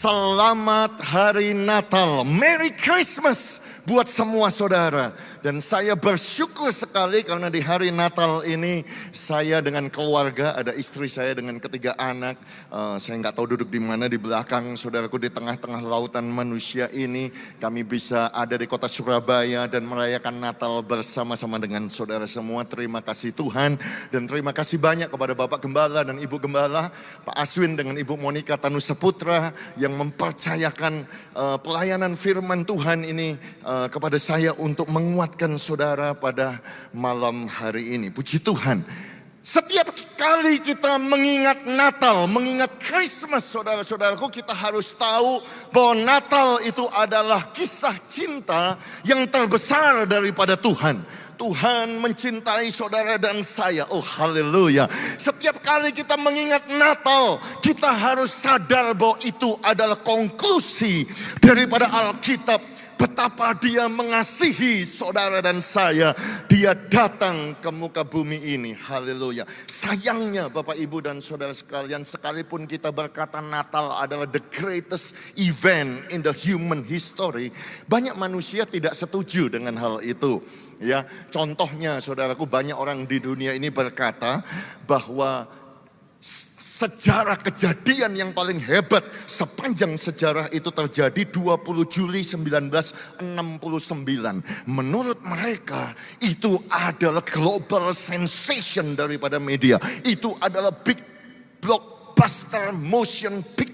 Selamat Hari Natal, Merry Christmas buat semua saudara. Dan saya bersyukur sekali karena di hari Natal ini saya dengan keluarga, ada istri saya dengan ketiga anak. Saya nggak tahu duduk di mana di belakang saudaraku, di tengah-tengah lautan manusia ini. Kami bisa ada di kota Surabaya dan merayakan Natal bersama-sama dengan saudara semua. Terima kasih Tuhan dan terima kasih banyak kepada Bapak Gembala dan Ibu Gembala, Pak Aswin dengan Ibu Monika Tanusaputra yang mempercayakan pelayanan firman Tuhan ini kepada saya untuk menguatkan saudara pada malam hari ini. Puji Tuhan. Setiap kali kita mengingat Natal, mengingat Christmas saudara-saudaraku, kita harus tahu bahwa Natal itu adalah kisah cinta yang terbesar daripada Tuhan. Tuhan mencintai saudara dan saya. Oh haleluya. Setiap kali kita mengingat Natal, kita harus sadar bahwa itu adalah konklusi daripada Alkitab. Betapa dia mengasihi saudara dan saya. Dia datang ke muka bumi ini. Haleluya. Sayangnya Bapak Ibu dan saudara sekalian, sekalipun kita berkata Natal adalah the greatest event in the human history, banyak manusia tidak setuju dengan hal itu. Ya, contohnya saudaraku, banyak orang di dunia ini berkata bahwa sejarah kejadian yang paling hebat sepanjang sejarah itu terjadi 20 Juli 1969. Menurut mereka itu adalah global sensation daripada media. Itu adalah big blockbuster motion picture.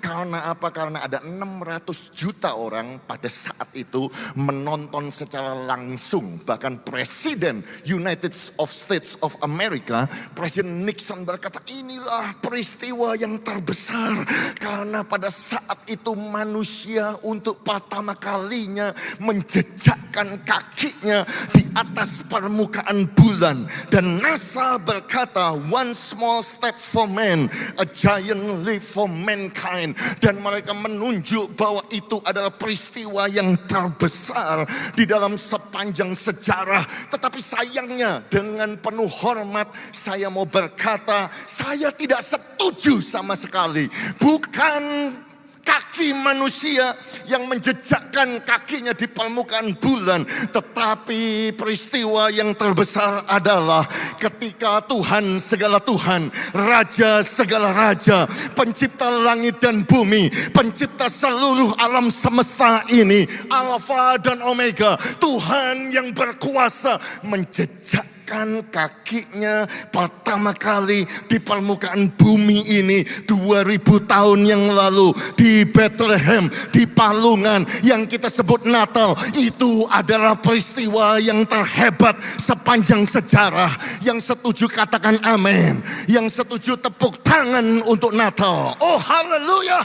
Karena apa? Karena ada 600 juta orang pada saat itu menonton secara langsung. Bahkan Presiden United States of America, Presiden Nixon berkata, inilah peristiwa yang terbesar. Karena pada saat itu manusia untuk pertama kalinya menjejakkan kakinya di atas permukaan bulan. Dan NASA berkata, one small step for man, a giant leap for mankind. Dan mereka menunjuk bahwa itu adalah peristiwa yang terbesar di dalam sepanjang sejarah. Tetapi sayangnya dengan penuh hormat saya mau berkata, saya tidak setuju sama sekali. Bukan kaki manusia yang menjejakkan kakinya di permukaan bulan, tetapi peristiwa yang terbesar adalah ketika Tuhan segala Tuhan, Raja segala Raja, pencipta langit dan bumi, pencipta seluruh alam semesta ini, Alfa dan Omega, Tuhan yang berkuasa menjejakkan kakinya pertama kali di permukaan bumi ini 2000 tahun yang lalu di Bethlehem, di Palungan yang kita sebut Natal. Itu adalah peristiwa yang terhebat sepanjang sejarah. Yang setuju katakan amin. Yang setuju tepuk tangan untuk Natal. Oh haleluya.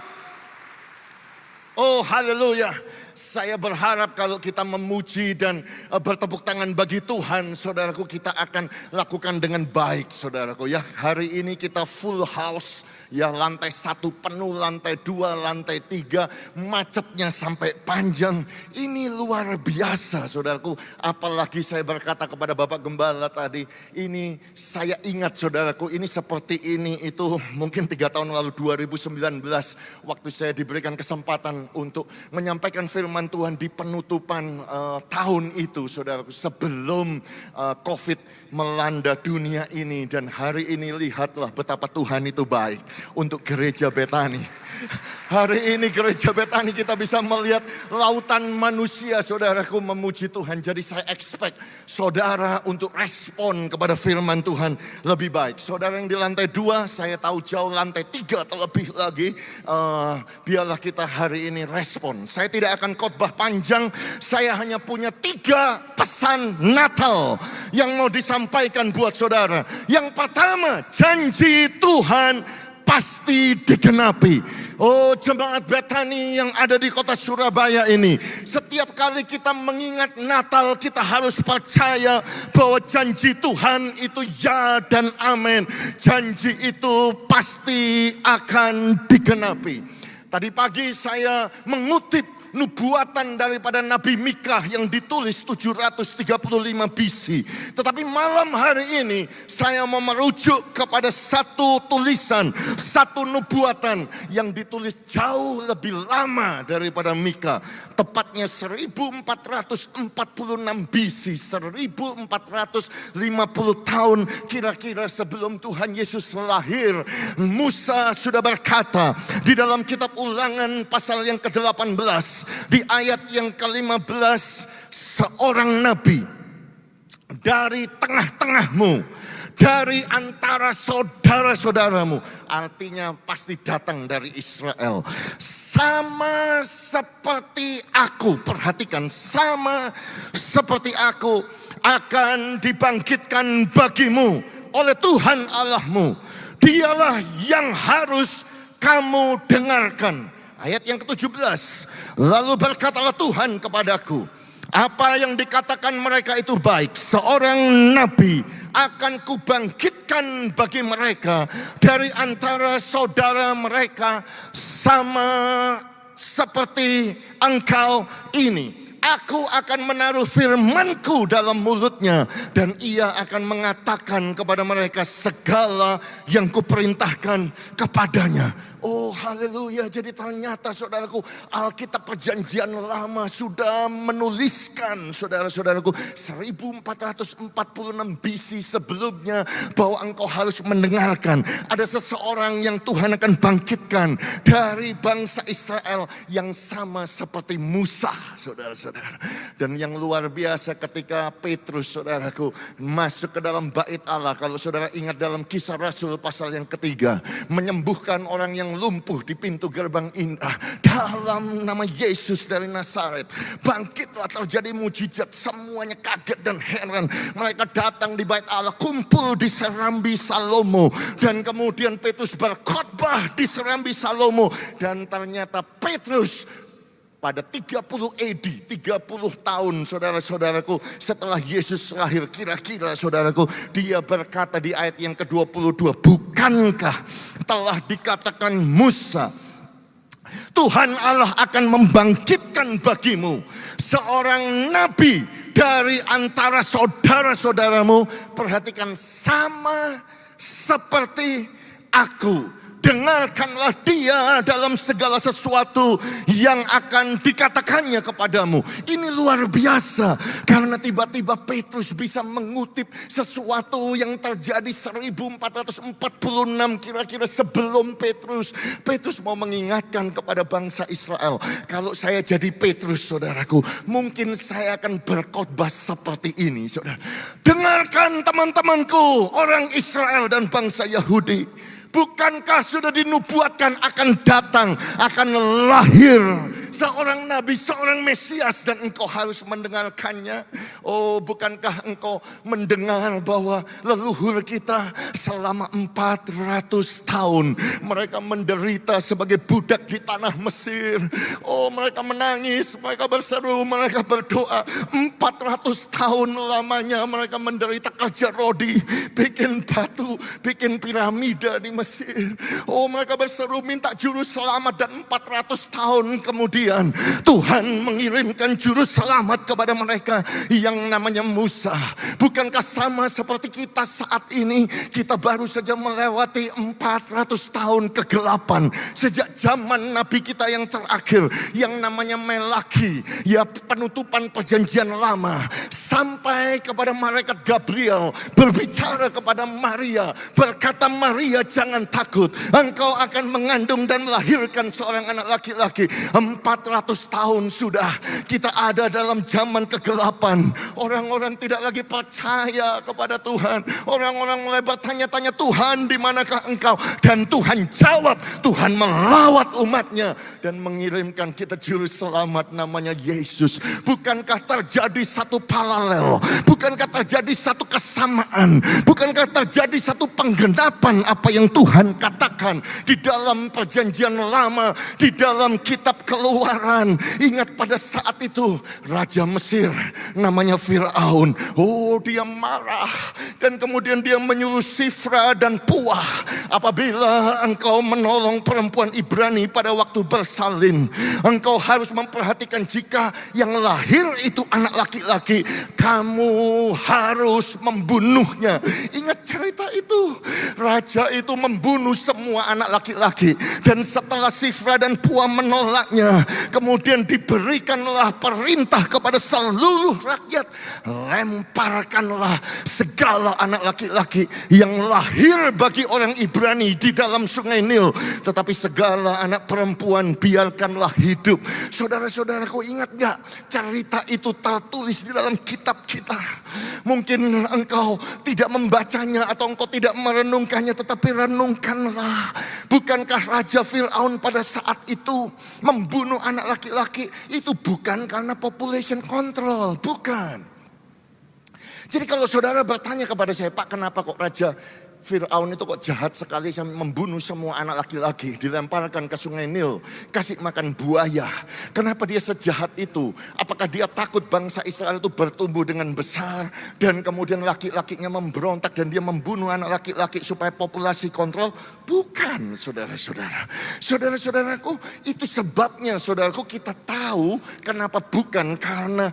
Oh haleluya. Saya berharap kalau kita memuji dan bertepuk tangan bagi Tuhan, saudaraku, kita akan lakukan dengan baik, saudaraku. Ya, hari ini kita full house, ya, lantai 1 penuh, lantai 2, lantai 3, macetnya sampai panjang. Ini luar biasa, saudaraku. Apalagi saya berkata kepada Bapak Gembala tadi, ini saya ingat, saudaraku, ini seperti ini itu mungkin 3 tahun lalu 2019, waktu saya diberikan kesempatan untuk menyampaikan firman Tuhan di penutupan tahun itu, saudaraku, sebelum COVID melanda dunia ini. Dan hari ini lihatlah betapa Tuhan itu baik untuk gereja Betani. Hari ini gereja Betani kita bisa melihat lautan manusia, saudaraku, memuji Tuhan. Jadi saya expect saudara untuk respon kepada firman Tuhan lebih baik. Saudara yang di lantai 2, saya tahu jauh lantai 3 terlebih lagi. Biarlah kita hari ini respon. Saya tidak akan khotbah panjang. Saya hanya punya 3 pesan Natal yang mau disampaikan buat saudara. Yang pertama, janji Tuhan pasti digenapi. Oh jemaat Betani yang ada di kota Surabaya ini, setiap kali kita mengingat Natal, kita harus percaya bahwa janji Tuhan itu ya dan amin. Janji itu pasti akan digenapi. Tadi pagi saya mengutip nubuatan daripada Nabi Mika yang ditulis 735 BC. Tetapi malam hari ini saya mau merujuk kepada satu tulisan, satu nubuatan yang ditulis jauh lebih lama daripada Mika. Tepatnya 1446 BC, 1450 tahun kira-kira sebelum Tuhan Yesus lahir. Musa sudah berkata di dalam kitab Ulangan pasal yang ke-18 di ayat yang ke-15, seorang nabi dari tengah-tengahmu, dari antara saudara-saudaramu, artinya pasti datang dari Israel, sama seperti aku. Perhatikan, sama seperti aku akan dibangkitkan bagimu oleh Tuhan Allahmu. Dialah yang harus kamu dengarkan. Ayat yang ke-17, lalu berkatalah Tuhan kepadaku, apa yang dikatakan mereka itu baik. Seorang nabi akan kubangkitkan bagi mereka dari antara saudara mereka, sama seperti engkau ini. Aku akan menaruh firmanku dalam mulutnya, dan ia akan mengatakan kepada mereka segala yang kuperintahkan kepadanya. Oh haleluya. Jadi ternyata saudaraku, Alkitab Perjanjian Lama sudah menuliskan, saudara-saudaraku, 1446 BC sebelumnya, bahwa engkau harus mendengarkan ada seseorang yang Tuhan akan bangkitkan dari bangsa Israel yang sama seperti Musa, saudara-saudara. Dan yang luar biasa ketika Petrus, saudaraku, masuk ke dalam bait Allah. Kalau saudara ingat dalam Kisah Rasul pasal yang ketiga, menyembuhkan orang yang lumpuh di pintu gerbang indah dalam nama Yesus dari Nazaret. Bangkitlah, terjadi mujizat, semuanya kaget dan heran. Mereka datang di bait Allah, kumpul di Serambi Salomo, dan kemudian Petrus berkhotbah di Serambi Salomo. Dan ternyata Petrus pada 30 AD, 30 tahun saudara-saudaraku setelah Yesus lahir, kira-kira saudaraku, dia berkata di ayat yang ke-22, bukankah telah dikatakan Musa, Tuhan Allah akan membangkitkan bagimu seorang nabi dari antara saudara-saudaramu. Perhatikan, sama seperti aku. Dengarkanlah dia dalam segala sesuatu yang akan dikatakannya kepadamu. Ini luar biasa, karena tiba-tiba Petrus bisa mengutip sesuatu yang terjadi 1446 kira-kira sebelum Petrus mau mengingatkan kepada bangsa Israel. Kalau saya jadi Petrus, saudaraku, mungkin saya akan berkhotbah seperti ini, saudara. Dengarkan teman-temanku, orang Israel dan bangsa Yahudi. Bukankah sudah dinubuatkan akan datang, akan lahir seorang nabi, seorang Mesias, dan engkau harus mendengarkannya. Oh, bukankah engkau mendengar bahwa leluhur kita selama 400 tahun mereka menderita sebagai budak di tanah Mesir. Oh, mereka menangis, mereka berseru, mereka berdoa. 400 tahun lamanya mereka menderita, kerja rodi, bikin batu, bikin piramida di Mesir. Oh, mereka berseru minta juru selamat, dan 400 tahun kemudian Tuhan mengirimkan juru selamat kepada mereka yang namanya Musa. Bukankah sama seperti kita saat ini? Kita baru saja melewati 400 tahun kegelapan sejak zaman Nabi kita yang terakhir yang namanya Melaki, ya, penutupan Perjanjian Lama, sampai kepada malaikat Gabriel berbicara kepada Maria, berkata, Maria jangan takut, engkau akan mengandung dan melahirkan seorang anak laki-laki. 400 tahun sudah kita ada dalam zaman kegelapan. Orang-orang tidak lagi percaya kepada Tuhan. Orang-orang mulai bertanya-tanya, Tuhan di manakah engkau? Dan Tuhan jawab, Tuhan melawat umatnya dan mengirimkan kita juru selamat namanya Yesus. Bukankah terjadi satu paralel? Bukankah terjadi satu kesamaan? Bukankah terjadi satu penggenapan apa yang Tuhan katakan di dalam Perjanjian Lama, di dalam kitab Keluaran? kegemaran. Ingat pada saat itu Raja Mesir namanya Firaun. Oh, dia marah. Dan kemudian dia menyuruh Sifra dan Puah. Apabila engkau menolong perempuan Ibrani pada waktu bersalin, engkau harus memperhatikan jika yang lahir itu anak laki-laki, kamu harus membunuhnya. Ingat cerita itu. Raja itu membunuh semua anak laki-laki. Dan setelah Sifra dan Puah menolaknya, kemudian diberikanlah perintah kepada seluruh rakyat, lemparkanlah segala anak laki-laki yang lahir bagi orang Ibrani di dalam sungai Nil, tetapi segala anak perempuan biarkanlah hidup. Saudara-saudaraku, ingat gak cerita itu tertulis di dalam kitab kita? Mungkin engkau tidak membacanya atau engkau tidak merenungkannya, tetapi renungkanlah. Bukankah Raja Firaun pada saat itu membunuh anak laki-laki itu bukan karena population control, bukan. Jadi kalau saudara bertanya kepada saya, Pak, kenapa kok Raja Firaun itu kok jahat sekali sampai membunuh semua anak laki-laki, dilemparkan ke sungai Nil, kasih makan buaya. Kenapa dia sejahat itu? Apakah dia takut bangsa Israel itu bertumbuh dengan besar dan kemudian laki-lakinya memberontak dan dia membunuh anak laki-laki supaya populasi kontrol? Bukan, saudara-saudara. Saudara-saudaraku, itu sebabnya saudaraku kita tahu kenapa bukan, karena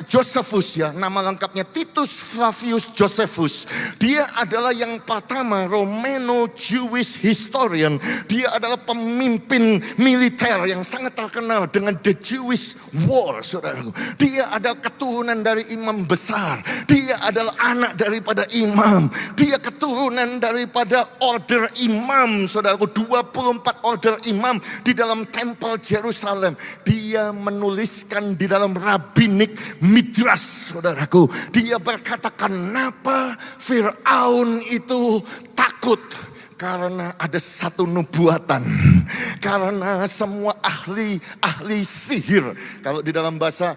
Josephus, ya, nama lengkapnya Titus Flavius Josephus. Dia adalah yang pertama Romano-Jewish historian. Dia adalah pemimpin militer yang sangat terkenal dengan The Jewish War, saudaraku. Dia adalah keturunan dari imam besar. Dia adalah anak daripada imam. Dia keturunan daripada order imam, saudaraku. 24 order imam di dalam tempel Jerusalem. Dia menuliskan di dalam Rabbinik Midrash, saudaraku. Dia berkata, kenapa Firaun itu takut? Karena ada satu nubuatan. Karena semua ahli sihir. Kalau di dalam bahasa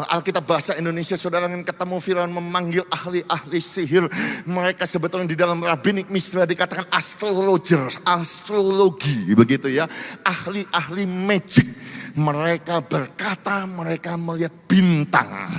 Alkitab bahasa Indonesia, saudara yang ketemu Firaun memanggil ahli sihir, mereka sebetulnya di dalam Rabbinik Midrash dikatakan astrologi, begitu ya. Ahli magic. Mereka berkata mereka melihat bintang.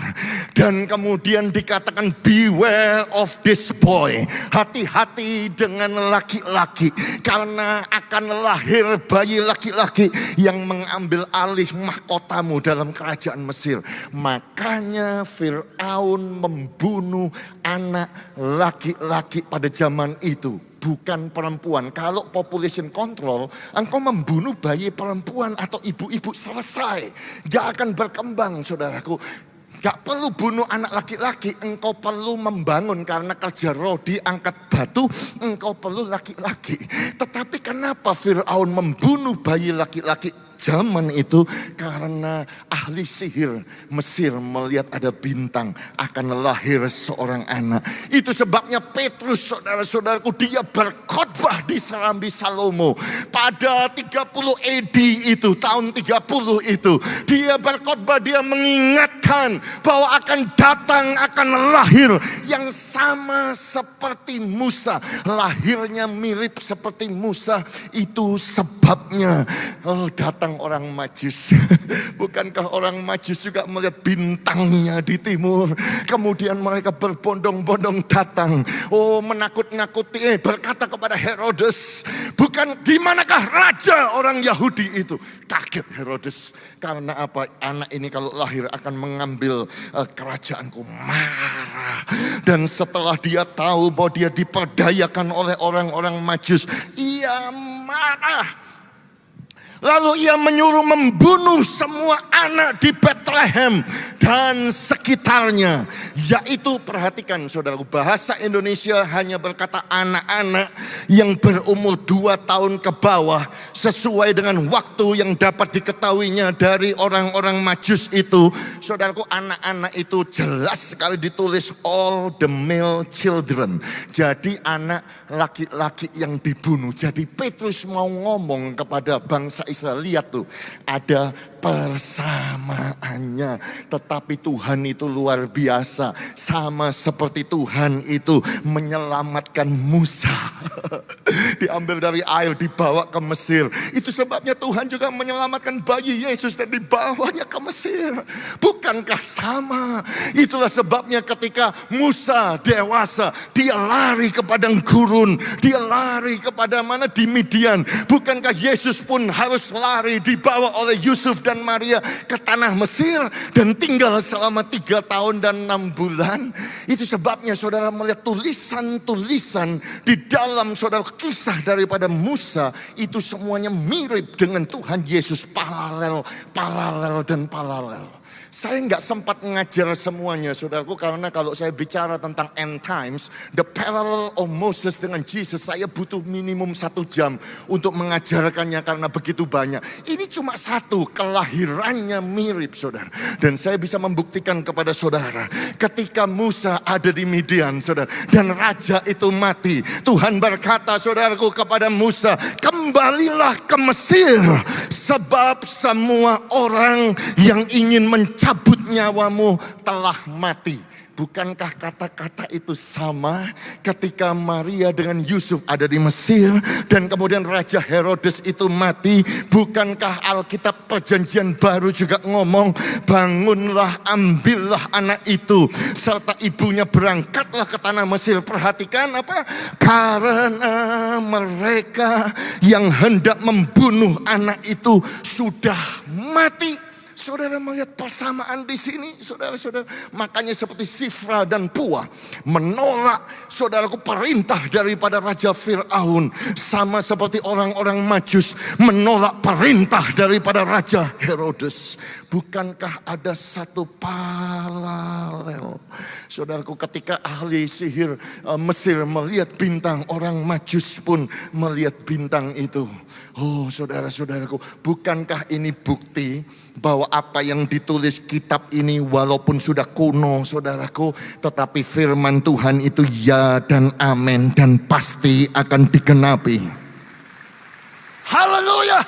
Dan kemudian dikatakan beware of this boy. Hati-hati dengan laki-laki. Karena akan lahir bayi laki-laki yang mengambil alih mahkotamu dalam kerajaan Mesir. Makanya Firaun membunuh anak laki-laki pada zaman itu. Bukan perempuan. Kalau population control, engkau membunuh bayi perempuan atau ibu-ibu, selesai. Gak akan berkembang, saudaraku. Gak perlu bunuh anak laki-laki, engkau perlu membangun. Karena kerja roh diangkat batu, engkau perlu laki-laki. Tetapi kenapa Firaun membunuh bayi laki-laki zaman itu? Karena ahli sihir Mesir melihat ada bintang, akan lahir seorang anak. Itu sebabnya Petrus, saudara-saudaraku, dia berkhotbah di Serambi Salomo pada 30 AD itu, tahun 30 itu. Dia berkhotbah, dia mengingatkan bahwa akan datang, akan lahir yang sama seperti Musa. Lahirnya mirip seperti Musa. Itu sebabnya datang orang Majus. Bukankah orang Majus juga melihat bintangnya di timur? Kemudian mereka berbondong-bondong datang. Oh, menakut-nakuti, berkata kepada Herodes, bukan, di manakah raja orang Yahudi itu? Kaget Herodes. Karena apa? Anak ini kalau lahir akan mengambil kerajaanku. Marah. Dan setelah dia tahu bahwa dia diperdayakan oleh orang-orang Majus, ia marah. Lalu ia menyuruh membunuh semua anak di Bethlehem dan sekitarnya. Yaitu, perhatikan saudara, bahasa Indonesia hanya berkata anak-anak yang berumur 2 tahun ke bawah. Sesuai dengan waktu yang dapat diketahuinya dari orang-orang Majus itu. Saudaraku, anak-anak itu jelas sekali ditulis all the male children. Jadi anak laki-laki yang dibunuh. Jadi Petrus mau ngomong kepada bangsa Israel, lihat tuh, ada persamaannya. Tetapi Tuhan itu luar biasa. dewasa. Sama seperti Tuhan itu menyelamatkan Musa. Diambil dari air, dibawa ke Mesir. Itu sebabnya Tuhan juga menyelamatkan bayi Yesus dan dibawanya ke Mesir. Bukankah sama? Itulah sebabnya ketika Musa dewasa, dia lari ke padang gurun. Dia lari kepada mana? Di Midian. Bukankah Yesus pun harus lari, dibawa oleh Yusuf dan Maria ke tanah Mesir dan tinggal selama 3 tahun dan 6 bulan. Itu sebabnya saudara melihat tulisan-tulisan di dalam saudara kisah daripada Musa itu semuanya mirip dengan Tuhan Yesus, paralel dan paralel. Saya nggak sempat ngajar semuanya saudaraku, karena kalau saya bicara tentang end times, the parallel of Moses dengan Jesus, saya butuh minimum 1 jam untuk mengajarkannya karena begitu banyak. Ini cuma satu, kelahirannya mirip saudara. Dan saya bisa membuktikan kepada saudara, ketika Musa ada di Midian saudara, dan raja itu mati, Tuhan berkata saudaraku kepada Musa, kembalilah ke Mesir, sebab semua orang yang ingin mencabut nyawamu telah mati. Bukankah kata-kata itu sama ketika Maria dengan Yusuf ada di Mesir dan kemudian Raja Herodes itu mati? Bukankah Alkitab Perjanjian Baru juga ngomong, bangunlah, ambillah anak itu serta ibunya, berangkatlah ke tanah Mesir. Perhatikan apa? Karena mereka yang hendak membunuh anak itu sudah mati. Saudara melihat persamaan di sini, saudara-saudara. Makanya seperti Sifra dan Puah menolak saudaraku perintah daripada Raja Fir'aun. Sama seperti orang-orang Majus menolak perintah daripada Raja Herodes. Bukankah ada satu paralel? Saudaraku, ketika ahli sihir Mesir melihat bintang, orang Majus pun melihat bintang itu. Oh saudara-saudaraku, bukankah ini bukti bahwa apa yang ditulis kitab ini walaupun sudah kuno saudaraku, tetapi firman Tuhan itu ya dan amin dan pasti akan digenapi. Haleluya.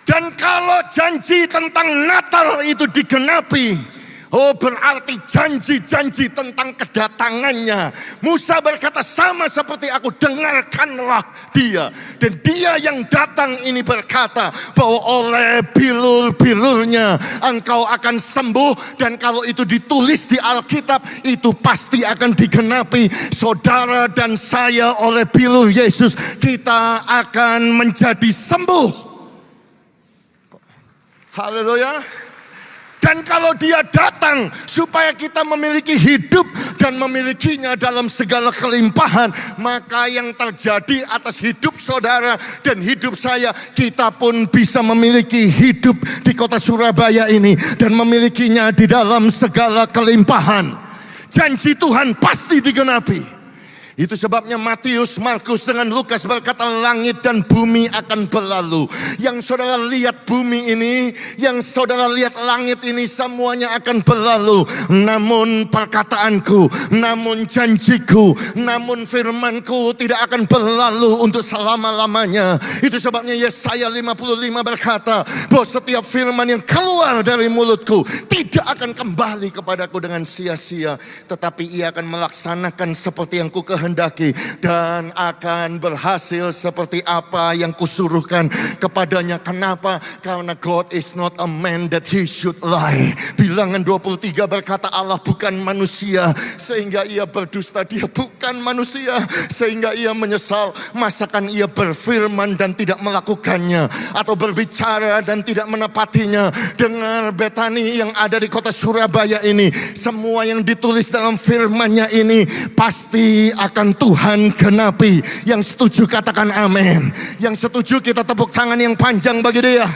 Dan kalau janji tentang Natal itu digenapi, oh berarti janji-janji tentang kedatangannya. Musa berkata sama seperti aku, dengarkanlah dia. Dan dia yang datang ini berkata bahwa oleh bilur-bilurnya engkau akan sembuh. Dan kalau itu ditulis di Alkitab itu pasti akan digenapi. Saudara dan saya oleh bilur Yesus kita akan menjadi sembuh. Haleluya. Dan kalau dia datang supaya kita memiliki hidup dan memilikinya dalam segala kelimpahan, maka yang terjadi atas hidup saudara dan hidup saya, kita pun bisa memiliki hidup di kota Surabaya ini dan memilikinya di dalam segala kelimpahan. Janji Tuhan pasti digenapi. Itu sebabnya Matius, Markus dengan Lukas berkata langit dan bumi akan berlalu. Yang saudara lihat bumi ini, yang saudara lihat langit ini semuanya akan berlalu. Namun perkataanku, namun janjiku, namun firmanku tidak akan berlalu untuk selama-lamanya. Itu sebabnya Yesaya 55 berkata bahwa setiap firman yang keluar dari mulutku tidak akan kembali kepadaku dengan sia-sia, tetapi ia akan melaksanakan seperti yang kukehendaki dan akan berhasil seperti apa yang kusuruhkan kepadanya. Kenapa? Karena God is not a man that he should lie. Bilangan 23 berkata Allah bukan manusia sehingga ia berdusta. Dia bukan manusia sehingga ia menyesal. Masakan ia berfirman dan tidak melakukannya, atau berbicara dan tidak menepatinya? Dengar Betani yang ada di kota Surabaya ini, semua yang ditulis dalam firman-Nya ini pasti akan Tuhan genapi. Yang setuju katakan amin. Yang setuju kita tepuk tangan yang panjang bagi dia.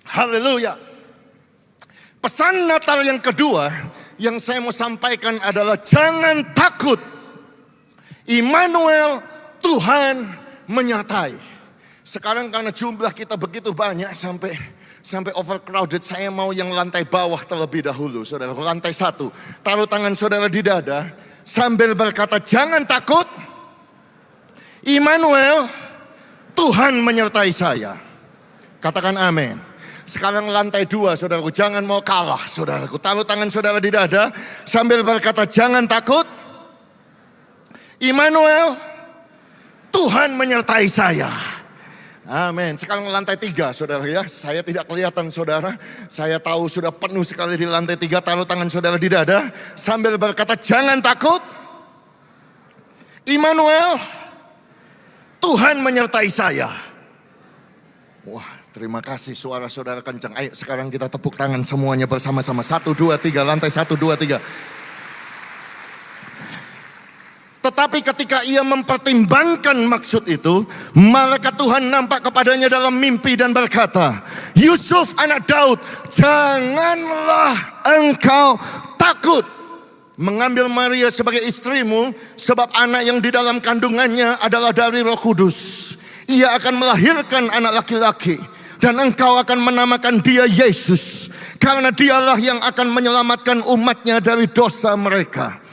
Haleluya. Pesan Natal yang kedua yang saya mau sampaikan adalah jangan takut. Immanuel, Tuhan menyertai. Sekarang karena jumlah kita begitu banyak sampai overcrowded, saya mau yang lantai bawah terlebih dahulu. Saudara, lantai 1. Taruh tangan saudara di dada sambil berkata jangan takut. Immanuel, Tuhan menyertai saya. Katakan amin. Sekarang lantai 2, saudaraku, jangan mau kalah, saudaraku. Taruh tangan saudara di dada sambil berkata, jangan takut. Immanuel, Tuhan menyertai saya. Amin. Sekarang lantai 3, saudara ya. Saya tidak kelihatan saudara. Saya tahu sudah penuh sekali di lantai 3. Taruh tangan saudara di dada sambil berkata, jangan takut. Immanuel, Tuhan menyertai saya. Wah, terima kasih, suara saudara kencang. Ayo sekarang kita tepuk tangan semuanya bersama-sama. 1, 2, 3, lantai 1, 2, 3. Tetapi ketika ia mempertimbangkan maksud itu, malaikat Tuhan nampak kepadanya dalam mimpi dan berkata, Yusuf anak Daud, janganlah engkau takut mengambil Maria sebagai istrimu, sebab anak yang di dalam kandungannya adalah dari Roh Kudus. Ia akan melahirkan anak laki-laki, dan engkau akan menamakan dia Yesus, karena dialah yang akan menyelamatkan umatnya dari dosa mereka.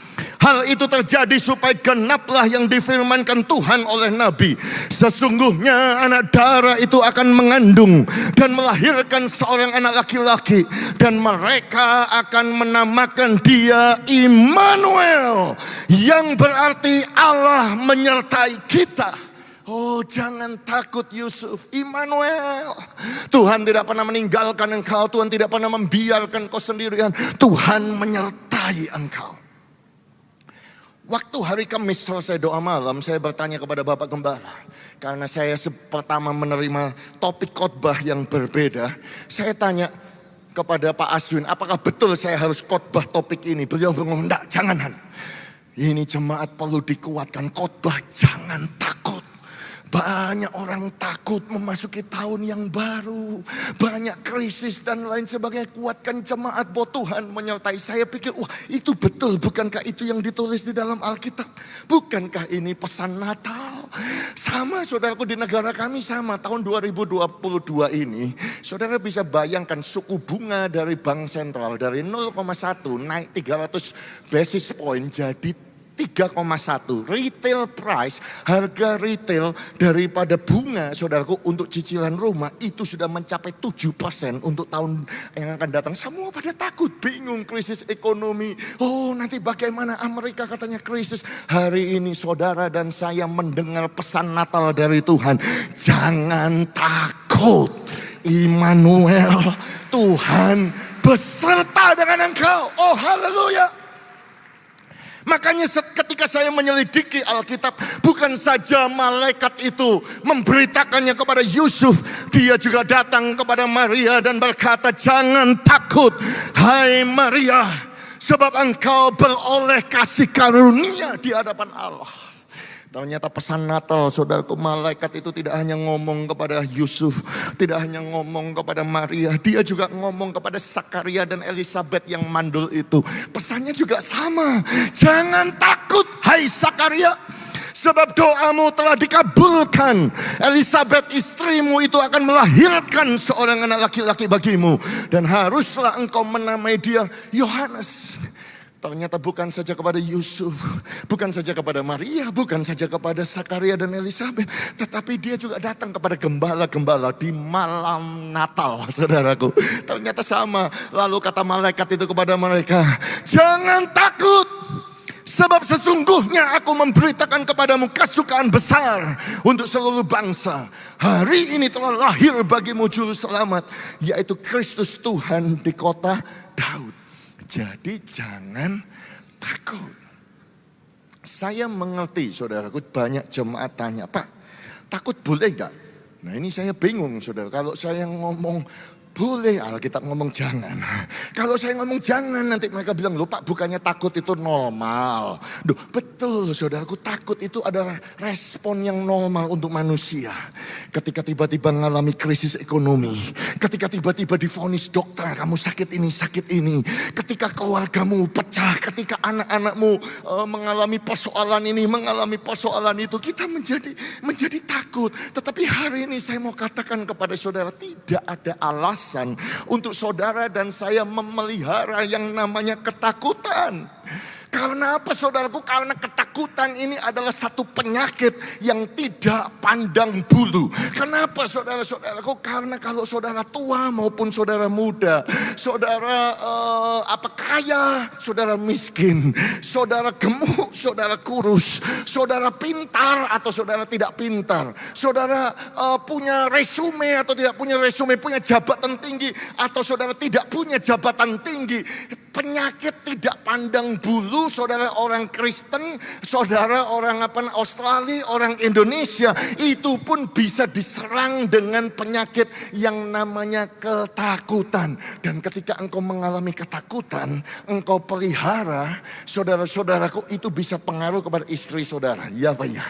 Hal itu terjadi supaya genaplah yang difirmankan Tuhan oleh Nabi. Sesungguhnya anak darah itu akan mengandung dan melahirkan seorang anak laki-laki, dan mereka akan menamakan dia Immanuel, yang berarti Allah menyertai kita. Oh, jangan takut Yusuf. Immanuel, Tuhan tidak pernah meninggalkan engkau. Tuhan tidak pernah membiarkan kau sendirian. Tuhan menyertai engkau. Waktu hari Kamis selesai doa malam, saya bertanya kepada Bapak Gembala. Karena saya pertama menerima topik khotbah yang berbeda. Saya tanya kepada Pak Aswin, apakah betul saya harus khotbah topik ini? Beliau ngomong, enggak, jangan Han. Ini jemaat perlu dikuatkan, khotbah jangan takut. Banyak orang takut memasuki tahun yang baru. Banyak krisis dan lain sebagainya. Kuatkan jemaat bahwa Tuhan menyertai. Saya pikir, wah itu betul. Bukankah itu yang ditulis di dalam Alkitab? Bukankah ini pesan Natal? Sama saudaraku, di negara kami sama. Tahun 2022 ini, saudara bisa bayangkan suku bunga dari Bank Sentral. Dari 0,1 naik 300 basis point jadi 3,1. Retail price, harga retail daripada bunga saudaraku untuk cicilan rumah itu sudah mencapai 7% untuk tahun yang akan datang. Semua pada takut, bingung, krisis ekonomi. Oh, nanti bagaimana, Amerika katanya krisis. Hari ini saudara dan saya mendengar pesan Natal dari Tuhan. Jangan takut, Immanuel, Tuhan beserta dengan engkau. Oh, haleluya. Makanya ketika saya menyelidiki Alkitab, bukan saja malaikat itu memberitakannya kepada Yusuf, dia juga datang kepada Maria dan berkata, jangan takut hai Maria, sebab engkau beroleh kasih karunia di hadapan Allah. Ternyata pesan Natal, saudaraku, malaikat itu tidak hanya ngomong kepada Yusuf, tidak hanya ngomong kepada Maria, dia juga ngomong kepada Zakaria dan Elisabeth yang mandul itu. Pesannya juga sama, jangan takut hai Zakaria, sebab doamu telah dikabulkan. Elisabeth istrimu itu akan melahirkan seorang anak laki-laki bagimu, dan haruslah engkau menamai dia Yohanes. Ternyata bukan saja kepada Yusuf, bukan saja kepada Maria, bukan saja kepada Zakaria dan Elisabeth, tetapi dia juga datang kepada gembala-gembala di malam Natal, saudaraku. Ternyata sama. Lalu kata malaikat itu kepada mereka, jangan takut, sebab sesungguhnya aku memberitakan kepadamu kesukaan besar untuk seluruh bangsa. Hari ini telah lahir bagimu juru selamat, yaitu Kristus Tuhan di kota Daud. Jadi jangan takut. Saya mengerti, saudaraku, banyak jemaat tanya, Pak, takut boleh enggak? Nah ini saya bingung, saudara. Kalau saya ngomong boleh, Alkitab ngomong jangan. Kalau saya ngomong jangan, nanti mereka bilang, loh Pak, bukannya takut itu normal. Duh, betul saudaraku, takut itu adalah respon yang normal untuk manusia. Ketika tiba-tiba mengalami krisis ekonomi, ketika tiba-tiba divonis dokter, kamu sakit ini, ketika keluargamu pecah, ketika anak-anakmu mengalami persoalan ini, mengalami persoalan itu, kita menjadi takut. Tetapi hari ini saya mau katakan kepada saudara, tidak ada alasan untuk saudara dan saya memelihara yang namanya ketakutan. Karena apa saudaraku? Karena ketakutan ketakutan ini adalah satu penyakit yang tidak pandang bulu. Kenapa saudara-saudaraku? Karena kalau saudara tua maupun saudara muda, saudara kaya, saudara miskin, saudara gemuk, saudara kurus, saudara pintar atau saudara tidak pintar, saudara punya resume atau tidak punya resume, punya jabatan tinggi atau saudara tidak punya jabatan tinggi, penyakit tidak pandang bulu, saudara orang Kristen, saudara orang Australia, orang Indonesia, itu pun bisa diserang dengan penyakit yang namanya ketakutan. Dan ketika engkau mengalami ketakutan, engkau pelihara, saudara-saudaraku, itu bisa pengaruh kepada istri saudara. Ya Pak ya,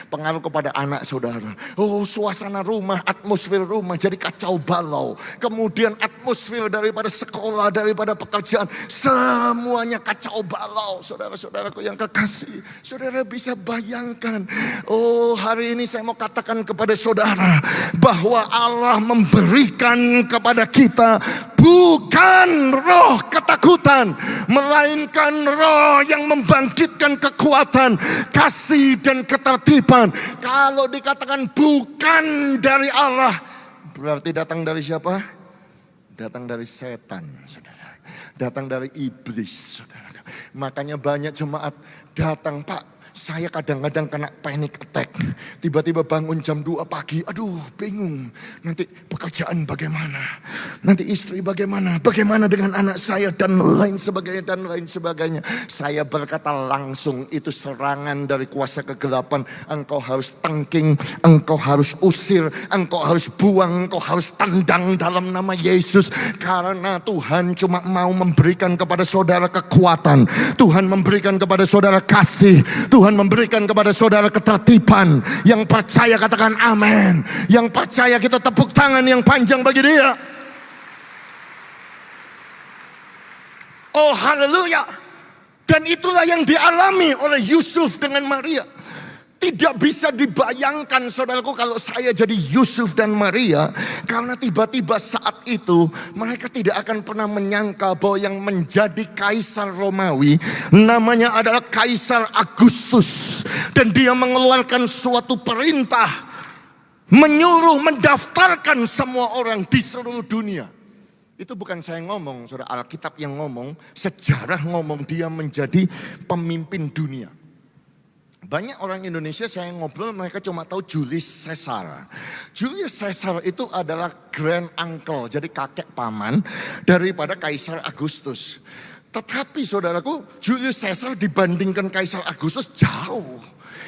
pengaruh kepada anak saudara. Oh, suasana rumah, atmosfer rumah jadi kacau balau. Kemudian atmosfer daripada sekolah, daripada pekerjaan, semuanya kacau balau. Saudara-saudaraku yang kekasih, saudara bisa bayangkan. Oh, hari ini saya mau katakan kepada saudara bahwa Allah memberikan kepada kita bukan roh ketakutan, melainkan roh yang membangkitkan kekuatan, kasih dan ketertiban. Kalau dikatakan bukan dari Allah, berarti datang dari siapa? Datang dari setan, saudara. Datang dari iblis, saudara. Makanya banyak jemaat datang, Pak, saya kadang-kadang kena panic attack. Tiba-tiba bangun jam 2 pagi, aduh bingung. Nanti pekerjaan bagaimana? Nanti istri bagaimana? Bagaimana dengan anak saya? Dan lain sebagainya, dan lain sebagainya. Saya berkata langsung, itu serangan dari kuasa kegelapan. Engkau harus tangking, engkau harus usir, engkau harus buang, engkau harus tendang dalam nama Yesus. Karena Tuhan cuma mau memberikan kepada saudara kekuatan. Tuhan memberikan kepada saudara kasih. Tuhan memberikan kepada saudara ketertiban. Yang percaya katakan amin. Yang percaya kita tepuk tangan yang panjang bagi dia. Oh haleluya. Dan itulah yang dialami oleh Yusuf dengan Maria. Tidak bisa dibayangkan saudaraku kalau saya jadi Yusuf dan Maria. Karena tiba-tiba saat itu mereka tidak akan pernah menyangka bahwa yang menjadi kaisar Romawi namanya adalah Kaisar Agustus. Dan dia mengeluarkan suatu perintah, menyuruh mendaftarkan semua orang di seluruh dunia. Itu bukan saya ngomong, saudara, Alkitab yang ngomong, sejarah ngomong, dia menjadi pemimpin dunia. Banyak orang Indonesia saya ngobrol, mereka cuma tahu Julius Caesar. Julius Caesar itu adalah grand uncle, jadi kakek paman daripada Kaisar Agustus. Tetapi saudaraku, Julius Caesar dibandingkan Kaisar Agustus jauh.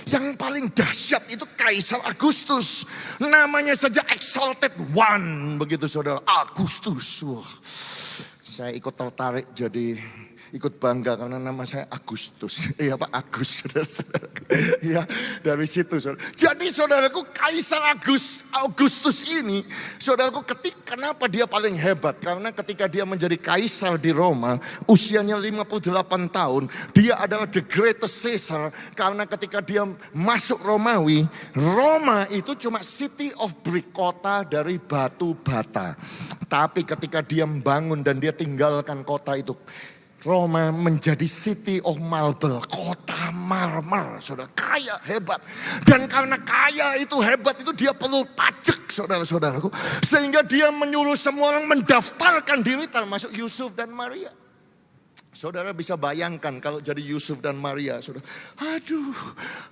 Yang paling dahsyat itu Kaisar Agustus. Namanya saja Exalted One, begitu saudara, Agustus. Wah, saya ikut tertarik jadi ikut bangga karena nama saya Agustus. Iya Pak Agus, saudara-saudara. Ya, dari situ saudara. Jadi saudaraku, Kaisar Agustus ini, saudaraku, kenapa dia paling hebat? Karena ketika dia menjadi kaisar di Roma, usianya 58 tahun, dia adalah the greatest Caesar. Karena ketika dia masuk Romawi, Roma itu cuma city of brick, kota dari batu bata. Tapi ketika dia membangun dan dia tinggalkan kota itu, Roma menjadi city of marble, kota marmer, saudara, kaya, hebat. Dan karena kaya itu, hebat itu, dia perlu pajak, saudara-saudaraku. Sehingga dia menyuruh semua orang mendaftarkan diri, termasuk Yusuf dan Maria. Saudara bisa bayangkan kalau jadi Yusuf dan Maria, saudara. Aduh,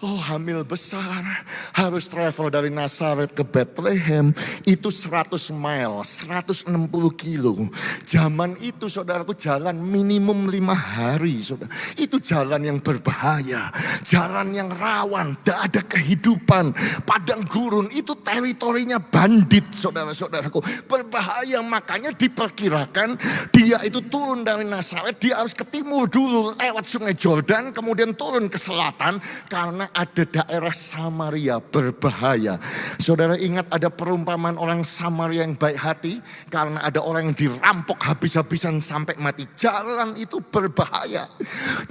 oh hamil besar, harus travel dari Nazaret ke Bethlehem. Itu 100 mile, 160 kilo. Zaman itu saudaraku jalan minimum 5 hari, saudara. Itu jalan yang berbahaya, jalan yang rawan, tidak ada kehidupan. Padang gurun itu teritorinya bandit, saudara-saudaraku. Berbahaya, makanya diperkirakan dia itu turun dari Nazaret, dia harus ke timur dulu lewat sungai Jordan, kemudian turun ke selatan karena ada daerah Samaria berbahaya. Saudara ingat ada perumpamaan orang Samaria yang baik hati, karena ada orang yang dirampok habis-habisan sampai mati. Jalan itu berbahaya.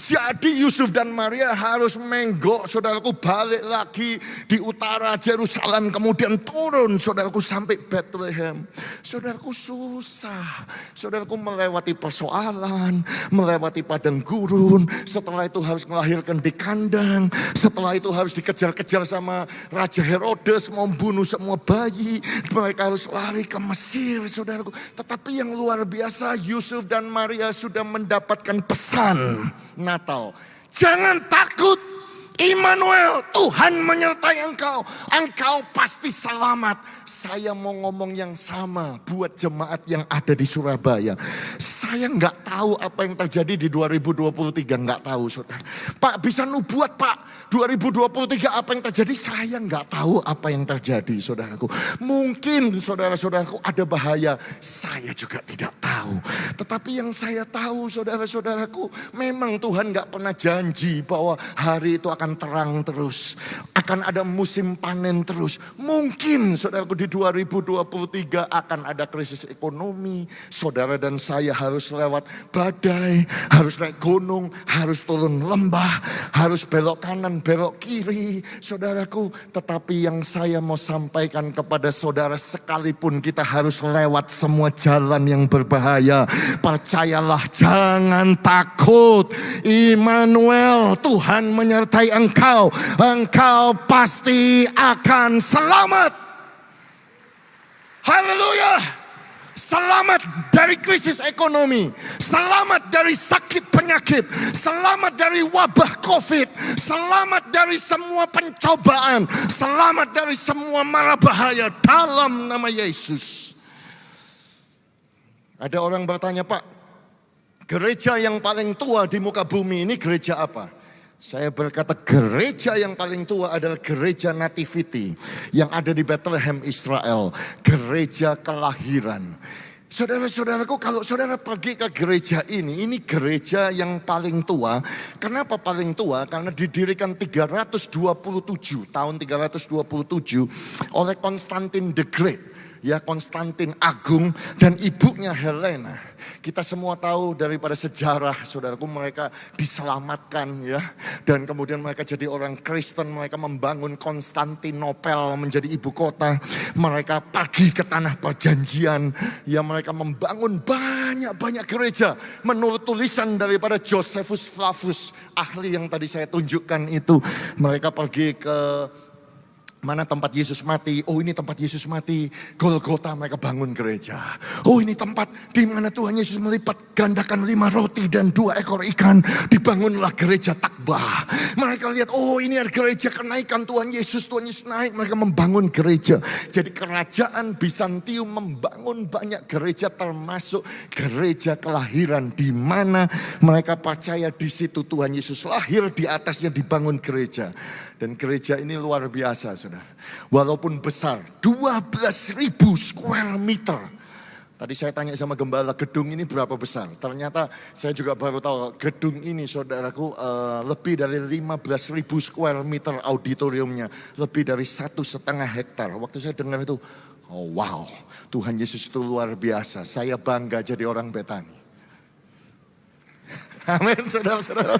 Jadi Yusuf dan Maria harus menggok, saudaraku, balik lagi di utara Yerusalem, kemudian turun, saudaraku, sampai Bethlehem. Saudaraku, susah. Saudaraku, melewati persoalan, melewati padang gurun, setelah itu harus melahirkan di kandang, setelah itu harus dikejar-kejar sama Raja Herodes, membunuh semua bayi. Mereka harus lari ke Mesir, saudaraku. Tetapi yang luar biasa, Yusuf dan Maria sudah mendapatkan pesan Natal. Jangan takut, Immanuel, Tuhan menyertai engkau. Engkau pasti selamat. Saya mau ngomong yang sama buat jemaat yang ada di Surabaya. Saya nggak tahu apa yang terjadi di 2023, nggak tahu, saudara. Pak, bisa nubuat, Pak, 2023 apa yang terjadi? Saya nggak tahu apa yang terjadi, saudaraku. Mungkin saudara-saudaraku ada bahaya, saya juga tidak tahu. Tetapi yang saya tahu, saudara-saudaraku, memang Tuhan nggak pernah janji bahwa hari itu akan terang terus, akan ada musim panen terus. Mungkin, saudaraku, di 2023 akan ada krisis ekonomi. Saudara dan saya harus lewat badai, harus naik gunung, harus turun lembah, harus belok kanan, belok kiri, saudaraku. Tetapi yang saya mau sampaikan kepada saudara, sekalipun kita harus lewat semua jalan yang berbahaya, percayalah, jangan takut. Immanuel, Tuhan menyertai engkau. Engkau pasti akan selamat. Haleluya. Selamat dari krisis ekonomi, selamat dari sakit penyakit, selamat dari wabah COVID, selamat dari semua pencobaan, selamat dari semua mara bahaya dalam nama Yesus. Ada orang bertanya, Pak, gereja yang paling tua di muka bumi ini gereja apa? Saya berkata, gereja yang paling tua adalah gereja Nativity yang ada di Bethlehem, Israel. Gereja kelahiran. Saudara-saudaraku, kalau saudara pergi ke gereja ini gereja yang paling tua. Kenapa paling tua? Karena didirikan 327, tahun 327 oleh Konstantin the Great. Ya, Konstantin Agung dan ibunya Helena. Kita semua tahu daripada sejarah, saudaraku, mereka diselamatkan ya. Dan kemudian mereka jadi orang Kristen, mereka membangun Konstantinopel menjadi ibu kota. Mereka pergi ke tanah perjanjian, ya, mereka membangun banyak-banyak gereja. Menurut tulisan daripada Josephus Flavius, ahli yang tadi saya tunjukkan itu, mereka pergi ke mana tempat Yesus mati. Oh, ini tempat Yesus mati, Golgota. Mereka bangun gereja. Oh, ini tempat di mana Tuhan Yesus melipat gandakan 5 roti dan 2 ekor ikan. Dibangunlah gereja Takbah. Mereka lihat, oh, ini ada gereja kenaikan Tuhan Yesus naik. Mereka membangun gereja. Jadi kerajaan Bizantium membangun banyak gereja, termasuk gereja kelahiran, di mana mereka percaya di situ Tuhan Yesus lahir, di atasnya dibangun gereja. Dan gereja ini luar biasa, saudara. Walaupun besar, 12.000 square meter. Tadi saya tanya sama gembala, gedung ini berapa besar? Ternyata saya juga baru tahu, gedung ini, saudaraku, lebih dari 15.000 square meter auditoriumnya. Lebih dari 1,5 hektar. Waktu saya dengar itu, oh wow, Tuhan Yesus itu luar biasa. Saya bangga jadi orang Betani. Amin, saudara-saudara.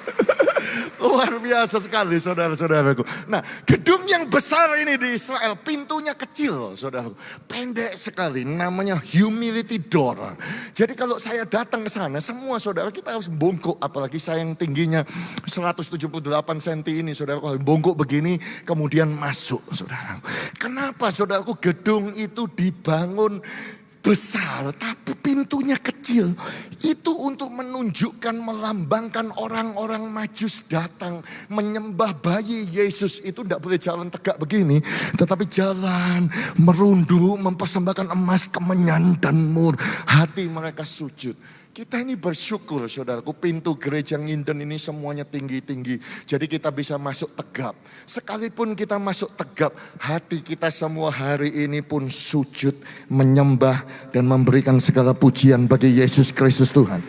Luar biasa sekali, saudara-saudaraku. Nah, gedung yang besar ini di Israel, pintunya kecil, saudaraku. Pendek sekali, namanya Humility Door. Jadi kalau saya datang ke sana, semua saudara kita harus bongkok. Apalagi saya yang tingginya 178 cm ini, saudaraku, bongkok begini, kemudian masuk, saudara. Kenapa, saudaraku, gedung itu dibangun besar tapi pintunya kecil? Itu untuk menunjukkan, melambangkan orang-orang Majus datang menyembah bayi Yesus. Itu tidak boleh jalan tegak begini, tetapi jalan merunduk, mempersembahkan emas, kemenyan dan mur. Hati mereka sujud. Kita ini bersyukur, saudaraku, pintu gereja Nginden ini semuanya tinggi-tinggi. Jadi kita bisa masuk tegap. Sekalipun kita masuk tegap, hati kita semua hari ini pun sujud, menyembah dan memberikan segala pujian bagi Yesus Kristus Tuhan.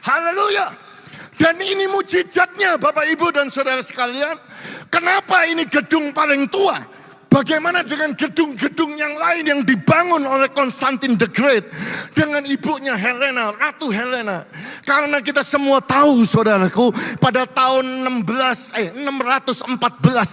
Haleluya. Dan ini mujizatnya Bapak Ibu dan Saudara sekalian. Kenapa ini gedung paling tua? Bagaimana dengan gedung-gedung yang lain yang dibangun oleh Konstantin the Great dengan ibunya Helena, Ratu Helena? Karena kita semua tahu saudaraku, pada tahun 614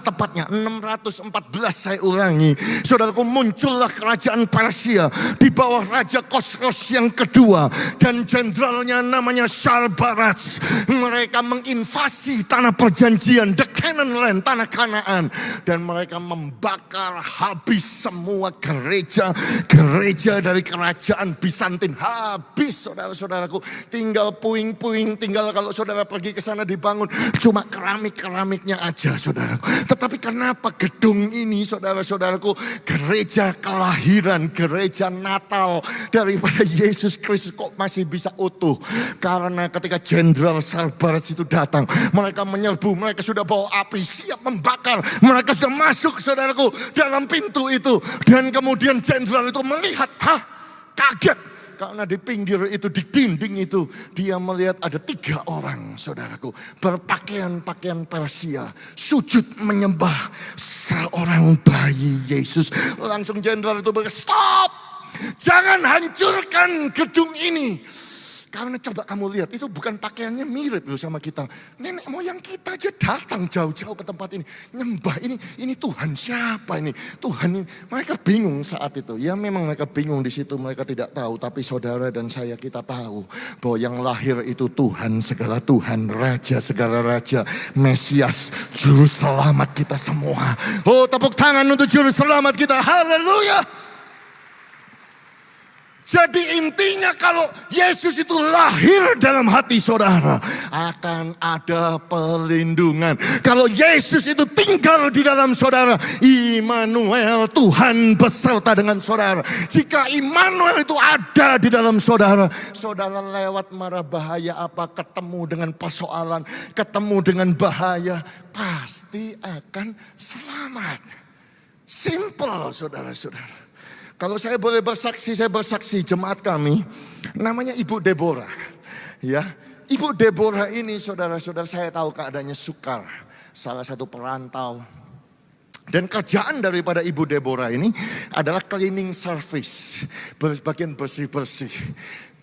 tepatnya, 614 saya ulangi. Saudaraku, muncullah kerajaan Persia di bawah Raja Khosroes yang kedua dan jenderalnya namanya Shalbaraj. Mereka menginvasi tanah perjanjian, the Canaan land, tanah Kanaan, dan mereka membakar habis semua gereja dari kerajaan Bizantin. Habis saudara-saudaraku. Tinggal puing-puing, tinggal kalau saudara pergi ke sana dibangun cuma keramik-keramiknya aja saudaraku. Tetapi kenapa gedung ini saudara-saudaraku, gereja kelahiran, gereja Natal daripada Yesus Kristus kok masih bisa utuh? Karena ketika Jenderal Shalbaraj itu datang, mereka menyerbu, mereka sudah bawa api siap membakar, mereka sudah masuk saudaraku dalam pintu itu. Dan kemudian jenderal itu melihat, kaget. Karena di pinggir itu, di dinding itu, dia melihat ada 3 orang saudaraku, berpakaian-pakaian Persia, sujud menyembah seorang bayi Yesus. Langsung jenderal itu berkata, stop, jangan hancurkan gedung ini. Karena coba kamu lihat, itu bukan pakaiannya mirip loh sama kita. Nenek moyang kita aja datang jauh-jauh ke tempat ini. Nyembah ini Tuhan siapa ini? Tuhan ini. Mereka bingung saat itu. Ya memang mereka bingung di situ, mereka tidak tahu. Tapi saudara dan saya kita tahu bahwa yang lahir itu Tuhan segala Tuhan. Raja segala raja. Mesias, juru selamat kita semua. Oh, tepuk tangan untuk juru selamat kita. Haleluya. Jadi intinya kalau Yesus itu lahir dalam hati saudara, akan ada perlindungan. Kalau Yesus itu tinggal di dalam saudara, Immanuel, Tuhan beserta dengan saudara. Jika Immanuel itu ada di dalam saudara, saudara lewat mara bahaya apa, ketemu dengan persoalan, ketemu dengan bahaya, pasti akan selamat. Simple saudara-saudara. Kalau saya boleh bersaksi, saya bersaksi jemaat kami, namanya Ibu Deborah. Ya, Ibu Deborah ini saudara-saudara, saya tahu keadaannya sukar. Salah satu perantau. Dan kerjaan daripada Ibu Deborah ini adalah cleaning service. Bagian bersih-bersih.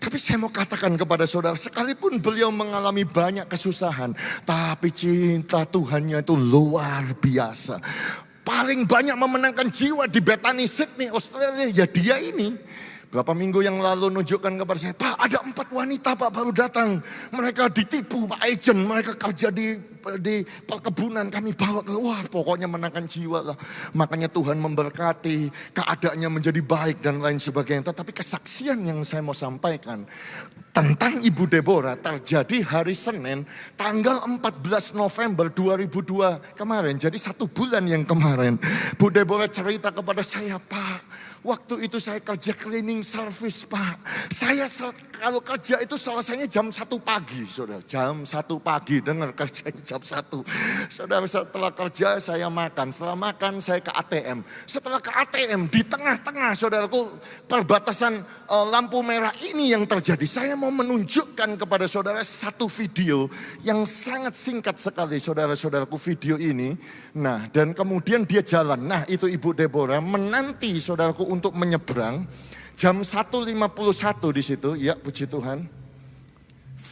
Tapi saya mau katakan kepada saudara, sekalipun beliau mengalami banyak kesusahan, tapi cinta Tuhannya itu luar biasa. Paling banyak memenangkan jiwa di Bethany, Sydney, Australia, ya dia ini. Berapa minggu yang lalu nunjukkan kepada saya, Pak ada 4 wanita Pak baru datang. Mereka ditipu Pak agent, mereka kerja di perkebunan, kami bawa ke, wah pokoknya menangkan jiwa lah. Makanya Tuhan memberkati, keadaannya menjadi baik dan lain sebagainya. Tetapi kesaksian yang saya mau sampaikan tentang Ibu Deborah terjadi hari Senin tanggal 14 November 2002 kemarin. Jadi 1 bulan yang kemarin. Bu Deborah cerita kepada saya, Pak, waktu itu saya kerja cleaning service Pak. Saya kalau kerja itu selesainya jam 1 pagi saudara. Jam 1 pagi, dengar kerjanya jam 1. Saudara, setelah kerja saya makan. Setelah makan saya ke ATM. Setelah ke ATM di tengah-tengah saudaraku perbatasan lampu merah ini yang terjadi. Saya mau menunjukkan kepada saudara satu video yang sangat singkat sekali saudara-saudaraku video ini. Nah dan kemudian dia jalan. Nah itu Ibu Deborah menanti saudaraku untuk menyeberang. Jam 1.51 di situ, ya puji Tuhan.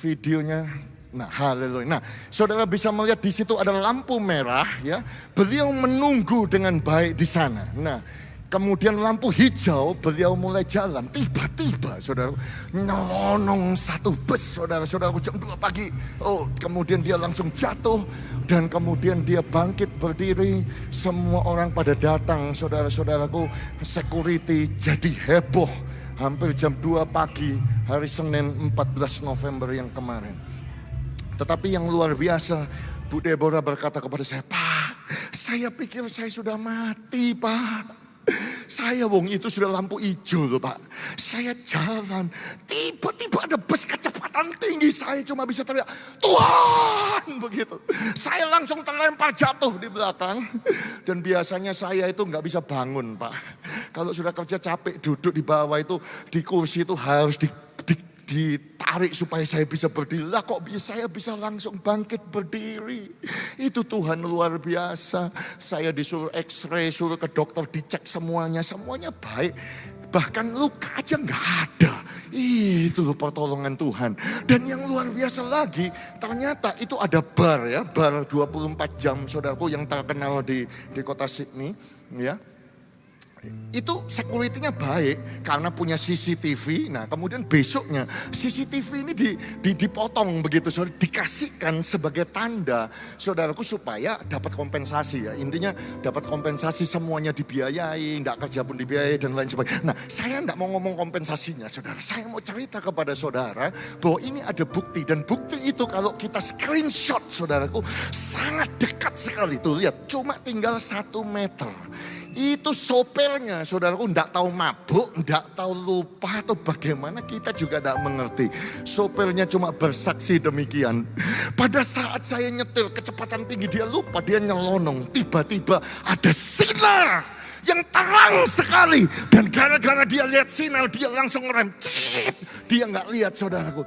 Videonya, nah haleluya. Nah saudara bisa melihat di situ ada lampu merah ya. Beliau menunggu dengan baik di sana. Nah kemudian lampu hijau, beliau mulai jalan. Tiba-tiba saudara, nyelonong satu bus saudara-saudaraku jam 2 pagi. Oh kemudian dia langsung jatuh. Dan kemudian dia bangkit berdiri, semua orang pada datang, saudara-saudaraku, security jadi heboh. Hampir jam 2 pagi, hari Senin 14 November yang kemarin. Tetapi yang luar biasa, Bu Deborah berkata kepada saya, Pak, saya pikir saya sudah mati Pak. Saya wong itu sudah lampu hijau loh Pak. Saya jalan, tiba-tiba ada bus kecepatan tinggi. Saya cuma bisa teriak, Tuhan begitu. Saya langsung terlempar jatuh di belakang. Dan biasanya saya itu nggak bisa bangun Pak. Kalau sudah kerja capek duduk di bawah itu, di kursi itu harus ditarik supaya saya bisa berdiri. Lah kok saya bisa langsung bangkit berdiri. Itu Tuhan luar biasa. Saya disuruh x-ray, suruh ke dokter, dicek semuanya baik. Bahkan luka aja nggak ada. Itu pertolongan Tuhan. Dan yang luar biasa lagi, ternyata itu ada bar ya, bar 24 jam saudaraku yang terkenal di kota Sydney ya. Itu security-nya baik karena punya CCTV. Nah kemudian besoknya CCTV ini dipotong begitu, saudara, dikasihkan sebagai tanda saudaraku supaya dapat kompensasi ya. Intinya dapat kompensasi, semuanya dibiayai, enggak kerja pun dibiayai dan lain sebagainya. Nah saya enggak mau ngomong kompensasinya saudara. Saya mau cerita kepada saudara bahwa ini ada bukti. Dan bukti itu kalau kita screenshot saudaraku sangat dekat sekali. Tuh lihat, cuma tinggal 1 meter. Itu sopirnya, saudaraku, enggak tahu mabuk, enggak tahu lupa atau bagaimana, kita juga enggak mengerti. Sopirnya cuma bersaksi demikian. Pada saat saya nyetir kecepatan tinggi, dia lupa, dia nyelonong. Tiba-tiba ada sinar yang terang sekali. Dan gara-gara dia lihat sinar, dia langsung ngerem. Dia nggak lihat saudaraku.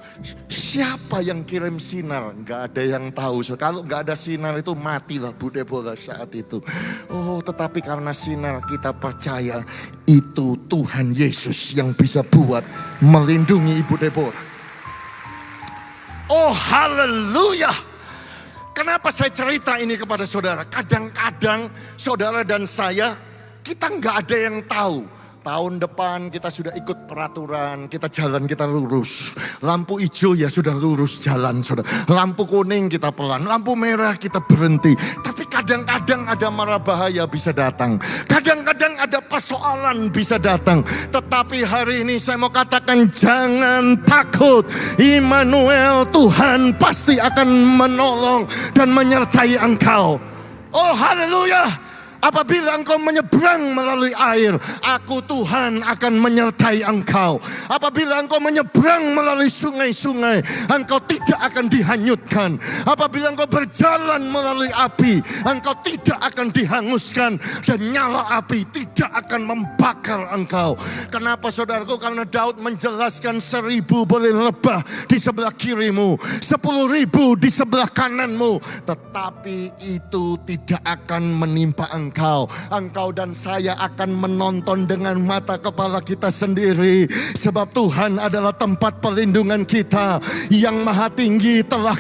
Siapa yang kirim sinar? Nggak ada yang tahu. Kalau nggak ada sinar itu matilah Bu Deborah saat itu. Oh, tetapi karena sinar kita percaya itu Tuhan Yesus yang bisa buat melindungi Ibu Deborah. Oh, haleluya. Kenapa saya cerita ini kepada saudara? Kadang-kadang saudara dan saya, kita nggak ada yang tahu. Tahun depan kita sudah ikut peraturan, kita jalan, kita lurus. Lampu hijau ya sudah lurus jalan, saudara. Lampu kuning kita pelan, lampu merah kita berhenti. Tapi kadang-kadang ada mara bahaya bisa datang. Kadang-kadang ada persoalan bisa datang. Tetapi hari ini saya mau katakan jangan takut. Immanuel, Tuhan pasti akan menolong dan menyertai engkau. Oh haleluya. Apabila engkau menyeberang melalui air, aku Tuhan akan menyertai engkau. Apabila engkau menyeberang melalui sungai-sungai, engkau tidak akan dihanyutkan. Apabila engkau berjalan melalui api, engkau tidak akan dihanguskan. Dan nyala api tidak akan membakar engkau. Kenapa saudaraku? Karena Daud menjelaskan 1000 boleh lebah di sebelah kirimu, 10.000 di sebelah kananmu, tetapi itu tidak akan menimpa engkau dan saya akan menonton dengan mata kepala kita sendiri. Sebab Tuhan adalah tempat perlindungan kita. Yang maha tinggi telah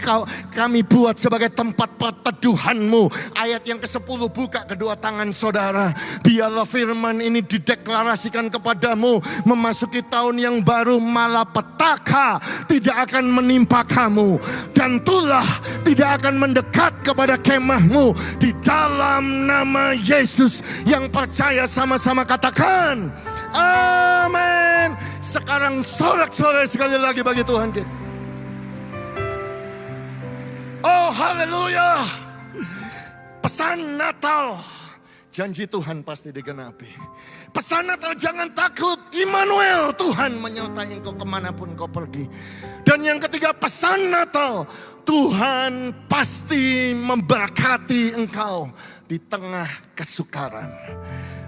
kami buat sebagai tempat perteduhanmu. Ayat yang ke-10, buka kedua tangan saudara. Biarlah firman ini dideklarasikan kepadamu. Memasuki tahun yang baru, malapetaka tidak akan menimpa kamu. Dan tulah tidak akan mendekat kepada kemahmu. Di dalam nama Yesus yang percaya sama-sama katakan amin. Sekarang sorak-sorai sekali lagi bagi Tuhan kita. Oh haleluya. Pesan Natal, janji Tuhan pasti digenapi. Pesan Natal, jangan takut. Immanuel, Tuhan menyertai engkau kemanapun kau pergi. Dan yang ketiga, pesan Natal, Tuhan pasti memberkati engkau di tengah kesukaran.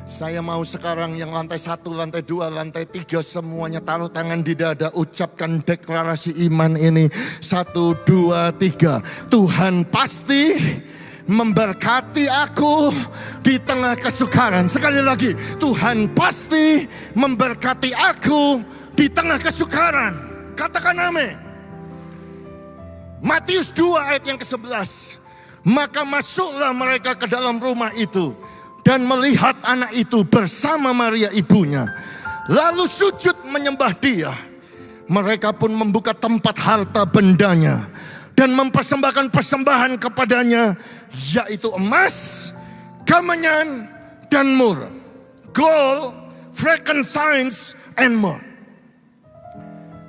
Saya mau sekarang yang lantai 1, lantai 2, lantai 3 semuanya taruh tangan di dada. Ucapkan deklarasi iman ini. 1, 2, 3. Tuhan pasti memberkati aku di tengah kesukaran. Sekali lagi, Tuhan pasti memberkati aku di tengah kesukaran. Katakan amin. Matius 2 ayat yang ke-11. Maka masuklah mereka ke dalam rumah itu dan melihat anak itu bersama Maria ibunya. Lalu sujud menyembah dia. Mereka pun membuka tempat harta bendanya dan mempersembahkan persembahan kepadanya, yaitu emas, kemenyan, dan mur, gold, frankincense, and myrrh.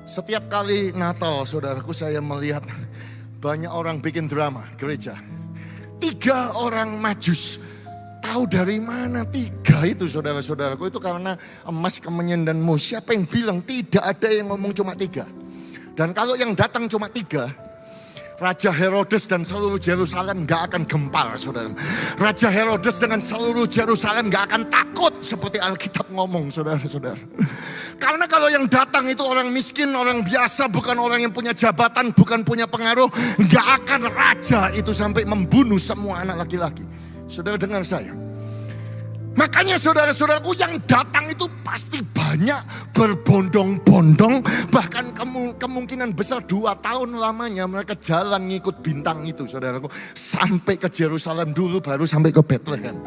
Setiap kali Natal, saudaraku, saya melihat banyak orang bikin drama gereja. 3 orang majus. Tahu dari mana 3 itu saudara-saudaraku? Itu karena emas, kemenyan, dan mur. Siapa yang bilang? Tidak ada yang ngomong cuma 3. Dan kalau yang datang cuma 3, Raja Herodes dan seluruh Yerusalem gak akan gempar, saudara. Raja Herodes dengan seluruh Yerusalem gak akan takut seperti Alkitab ngomong, saudara-saudara. Karena kalau yang datang itu orang miskin, orang biasa, bukan orang yang punya jabatan, bukan punya pengaruh, gak akan raja itu sampai membunuh semua anak laki-laki. Saudara dengar saya. Makanya saudara-saudaraku yang datang itu pasti banyak, berbondong-bondong. Bahkan kemungkinan besar 2 tahun lamanya mereka jalan ngikut bintang itu, saudaraku. Sampai ke Yerusalem dulu, baru sampai ke Bethlehem.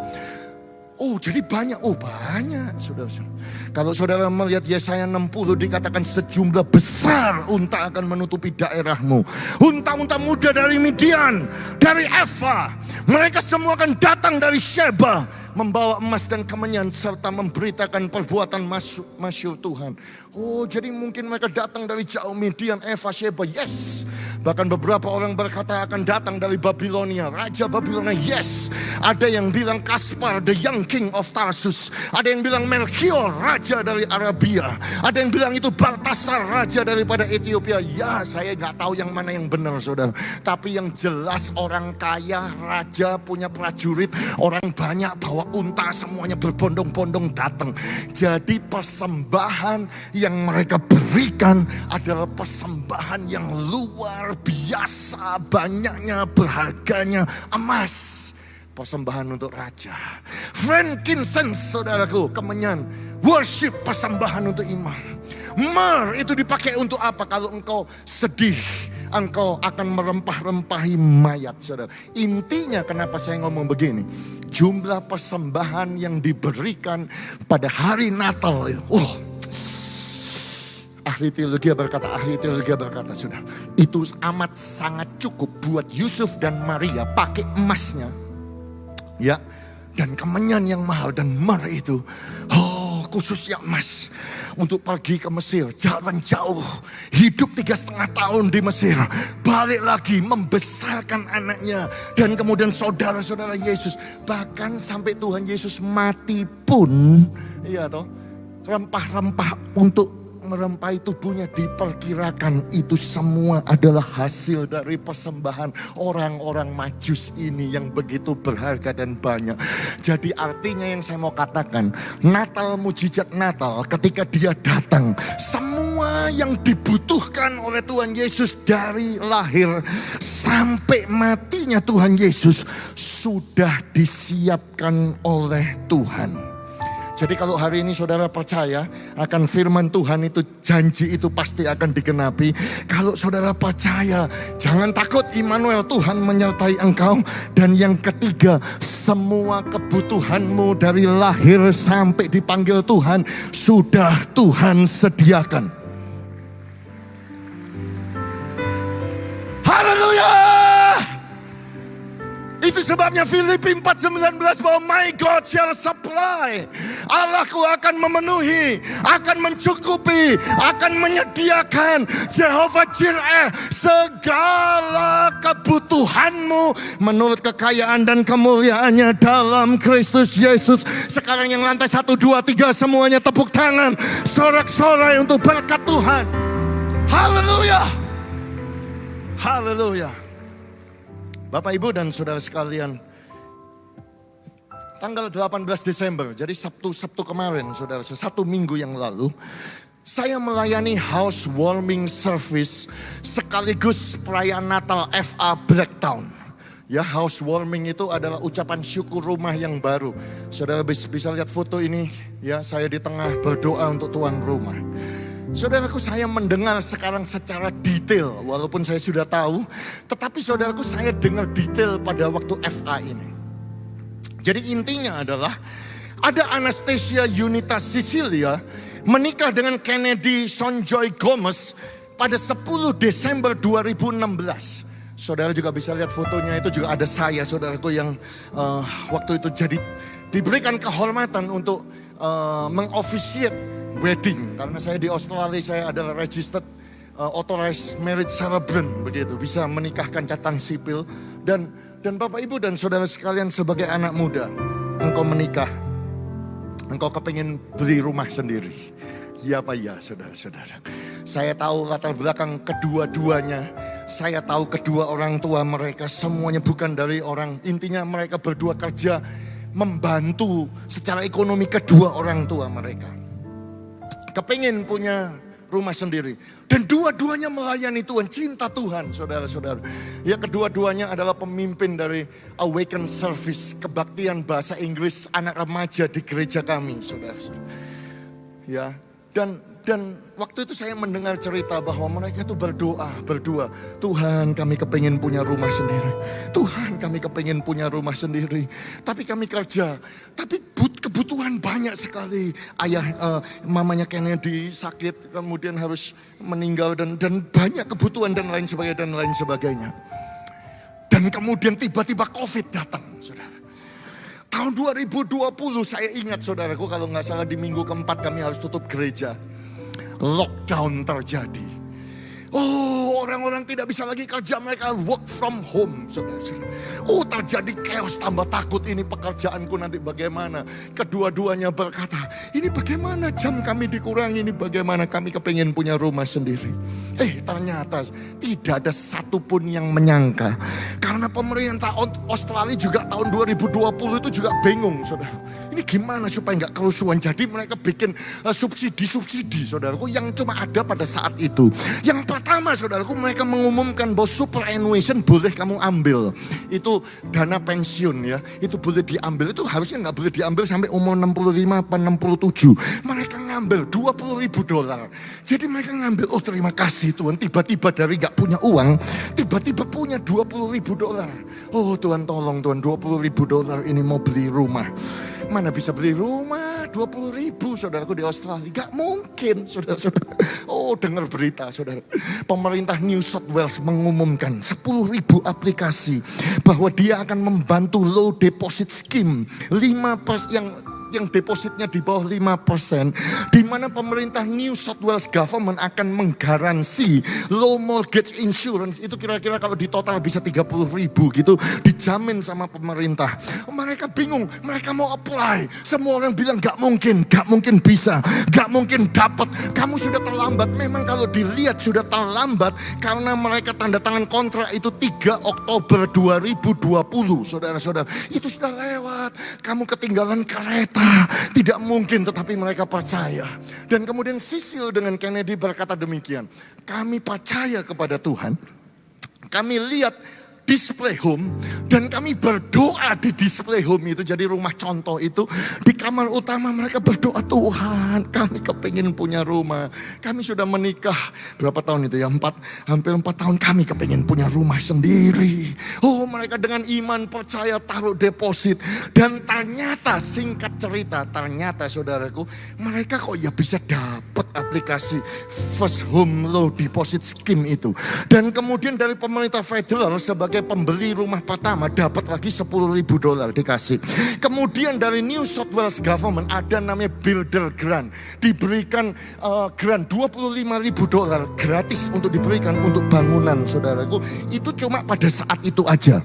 Oh jadi banyak, banyak saudara-saudara. Kalau saudara melihat Yesaya 60 dikatakan sejumlah besar unta akan menutupi daerahmu. Unta-unta muda dari Midian, dari Eva. Mereka semua akan datang dari Sheba. Membawa emas dan kemenyan serta memberitakan perbuatan masyhur Tuhan. Oh jadi mungkin mereka datang dari jauh, Midian, Eva, Sheba, yes. Bahkan beberapa orang berkata akan datang dari Babilonia, Raja Babilonia, yes. Ada yang bilang Kaspar, the young king of Tarsus. Ada yang bilang Melchior, raja dari Arabia. Ada yang bilang itu Baltasar, raja daripada Ethiopia. Ya saya gak tahu yang mana yang benar saudara. Tapi yang jelas orang kaya, raja, punya prajurit, orang banyak bawa unta, semuanya berbondong-bondong datang. Jadi persembahan yang mereka berikan adalah persembahan yang luar biasa, banyaknya, berharganya emas. Persembahan untuk raja. Frankincense saudaraku, kemenyan. Worship, persembahan untuk imam. Myrrh itu dipakai untuk apa? Kalau engkau sedih, engkau akan merempah-rempahi mayat saudara. Intinya kenapa saya ngomong begini, jumlah persembahan yang diberikan pada hari Natal ahli teologi berkata saudara, itu amat sangat cukup buat Yusuf dan Maria pakai emasnya ya, dan kemenyan yang mahal dan myrrh itu khususnya emas untuk pergi ke Mesir, jalan jauh, hidup 3,5 tahun di Mesir, balik lagi membesarkan anaknya, dan kemudian saudara-saudara Yesus, bahkan sampai Tuhan Yesus mati pun, iya toh, rempah-rempah untuk merempahi tubuhnya diperkirakan itu semua adalah hasil dari persembahan orang-orang Majus ini yang begitu berharga dan banyak. Jadi artinya yang saya mau katakan, Natal, mujizat Natal ketika dia datang, semua yang dibutuhkan oleh Tuhan Yesus dari lahir sampai matinya Tuhan Yesus sudah disiapkan oleh Tuhan. Jadi kalau hari ini saudara percaya akan firman Tuhan itu, janji itu pasti akan digenapi. Kalau saudara percaya, jangan takut, Immanuel, Tuhan menyertai engkau. Dan yang ketiga, semua kebutuhanmu dari lahir sampai dipanggil Tuhan sudah Tuhan sediakan. Haleluya! Itu sebabnya Filipi 4:19 bahwa my God shall supply. Allahku akan memenuhi, akan mencukupi, akan menyediakan. Jehovah Jireh, segala kebutuhanmu menurut kekayaan dan kemuliaannya dalam Kristus Yesus. Sekarang yang lantai 1, 2, 3 semuanya tepuk tangan, sorak-sorai untuk berkat Tuhan. Haleluya. Haleluya. Bapak, Ibu, dan saudara sekalian, tanggal 18 Desember, jadi Sabtu kemarin, saudara, 1 minggu yang lalu, saya melayani housewarming service sekaligus perayaan Natal FA Blacktown. Ya, housewarming itu adalah ucapan syukur rumah yang baru. Saudara bisa lihat foto ini, ya, saya di tengah berdoa untuk tuan rumah. Saudaraku, saya mendengar sekarang secara detail, walaupun saya sudah tahu, tetapi saudaraku, saya dengar detail pada waktu FA ini. Jadi intinya adalah, ada Anastasia Yunita Cecilia menikah dengan Kennedy Sonjoy Gomez pada 10 Desember 2016. Saudara juga bisa lihat fotonya, itu juga ada saya, saudaraku, yang waktu itu jadi diberikan kehormatan untuk mengofisiat wedding. Karena saya di Australia, saya adalah registered authorized marriage celebrant, begitu, bisa menikahkan catatan sipil. Dan Bapak, Ibu, dan saudara sekalian, sebagai anak muda, engkau menikah, engkau kepingin beli rumah sendiri. Ya apa ya, saudara-saudara. Saya tahu latar belakang kedua-duanya. Saya tahu kedua orang tua mereka semuanya bukan dari orang, intinya mereka berdua kerja membantu secara ekonomi kedua orang tua mereka. kepengen punya rumah sendiri. Dan dua-duanya melayani Tuhan, cinta Tuhan, saudara-saudara. Ya, kedua-duanya adalah pemimpin dari Awaken Service, kebaktian bahasa Inggris anak remaja di gereja kami, saudara-saudara. Ya, dan waktu itu saya mendengar cerita bahwa mereka itu berdoa. Tuhan, kami kepingin punya rumah sendiri. Tuhan, kami kepingin punya rumah sendiri. Tapi kami kerja. Tapi kebutuhan banyak sekali. Mamanya Kennedy sakit, kemudian harus meninggal. Dan banyak kebutuhan dan lain sebagainya. Dan kemudian tiba-tiba COVID datang, saudara. Tahun 2020 saya ingat, saudaraku, kalau nggak salah di minggu keempat kami harus tutup gereja. Lockdown terjadi. Oh, orang-orang tidak bisa lagi kerja, mereka work from home, saudara-saudara. Oh, terjadi chaos, tambah takut, ini pekerjaanku nanti bagaimana. Kedua-duanya berkata, ini bagaimana jam kami dikurangi, ini bagaimana kami kepengen punya rumah sendiri. Ternyata tidak ada satupun yang menyangka. Karena pemerintah Australia juga tahun 2020 itu juga bingung, saudara. Ini gimana supaya nggak kerusuhan. Jadi mereka bikin subsidi, saudaraku, yang cuma ada pada saat itu. Yang pertama, saudaraku, mereka mengumumkan bahwa superannuation boleh kamu ambil. Itu dana pensiun ya, itu boleh diambil. Itu harusnya nggak boleh diambil sampai umur 65 atau 67. Mereka ngambil $20,000. Jadi mereka ngambil, oh terima kasih Tuhan. Tiba-tiba dari nggak punya uang, tiba-tiba punya $20,000. Oh Tuhan tolong Tuhan, $20,000 ini mau beli rumah. Mana bisa beli rumah 20,000, saudaraku, di Australia? Gak mungkin, saudara-saudara. Oh, dengar berita, saudara. Pemerintah New South Wales mengumumkan 10,000 aplikasi bahwa dia akan membantu low deposit scheme 5% yang depositnya di bawah 5%, di mana pemerintah New South Wales government akan menggaransi low mortgage insurance. Itu kira-kira kalau di total bisa 30,000 gitu, dijamin sama pemerintah. Mereka bingung, mereka mau apply. Semua orang bilang gak mungkin bisa, gak mungkin dapat. Kamu sudah terlambat. Memang kalau dilihat sudah terlambat karena mereka tanda tangan kontrak itu 3 Oktober 2020, saudara-saudara. Itu sudah lewat. Kamu ketinggalan kereta. Tidak mungkin, tetapi mereka percaya. Dan kemudian Cecil dengan Kennedy berkata demikian. Kami percaya kepada Tuhan. Kami lihat display home dan kami berdoa di display home itu, jadi rumah contoh itu. Di kamar utama mereka berdoa, Tuhan kami kepingin punya rumah. Kami sudah menikah berapa tahun itu ya, hampir 4 tahun. Kami kepingin punya rumah sendiri. Oh, mereka dengan iman percaya taruh deposit. Dan ternyata, singkat cerita, ternyata saudaraku, mereka kok ya bisa dapat aplikasi First Home Low Deposit Scheme itu. Dan kemudian dari pemerintah federal sebagai pembeli rumah pertama dapat lagi $10,000 dikasih. Kemudian dari New South Wales government ada namanya Builder Grant. Diberikan grant $25,000 gratis untuk diberikan untuk bangunan, saudaraku. Itu cuma pada saat itu aja.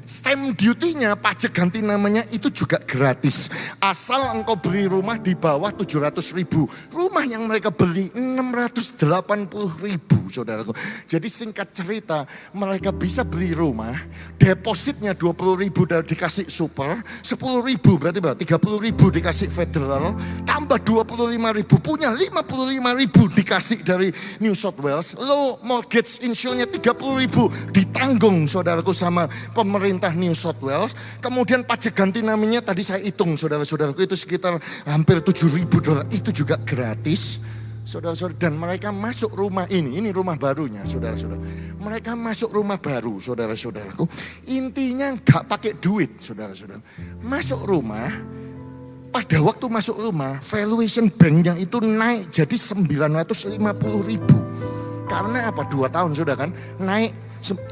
Stamp duty-nya, pajak ganti namanya, itu juga gratis. Asal engkau beli rumah di bawah 700.000. Rumah yang mereka beli 680.000, saudaraku. Jadi singkat cerita, mereka bisa beli rumah, depositnya 20.000 dikasih super, 10.000 berarti 30.000 dikasih federal, tambah 25.000, punya 55.000 dikasih dari New South Wales. Low mortgage insurance-nya 30.000 ditanggung, saudaraku, sama pemerintah New South Wales. Kemudian pajak ganti namanya tadi saya hitung, saudara-saudaraku, itu sekitar hampir $7,000. Itu juga gratis, saudara-saudara. Dan mereka masuk rumah ini rumah barunya, saudara-saudara. Mereka masuk rumah baru, saudara-saudaraku. Intinya gak pakai duit, saudara-saudara. Masuk rumah, pada waktu masuk rumah, valuation banknya itu naik jadi 950.000. Karena apa? 2 tahun sudah kan, naik.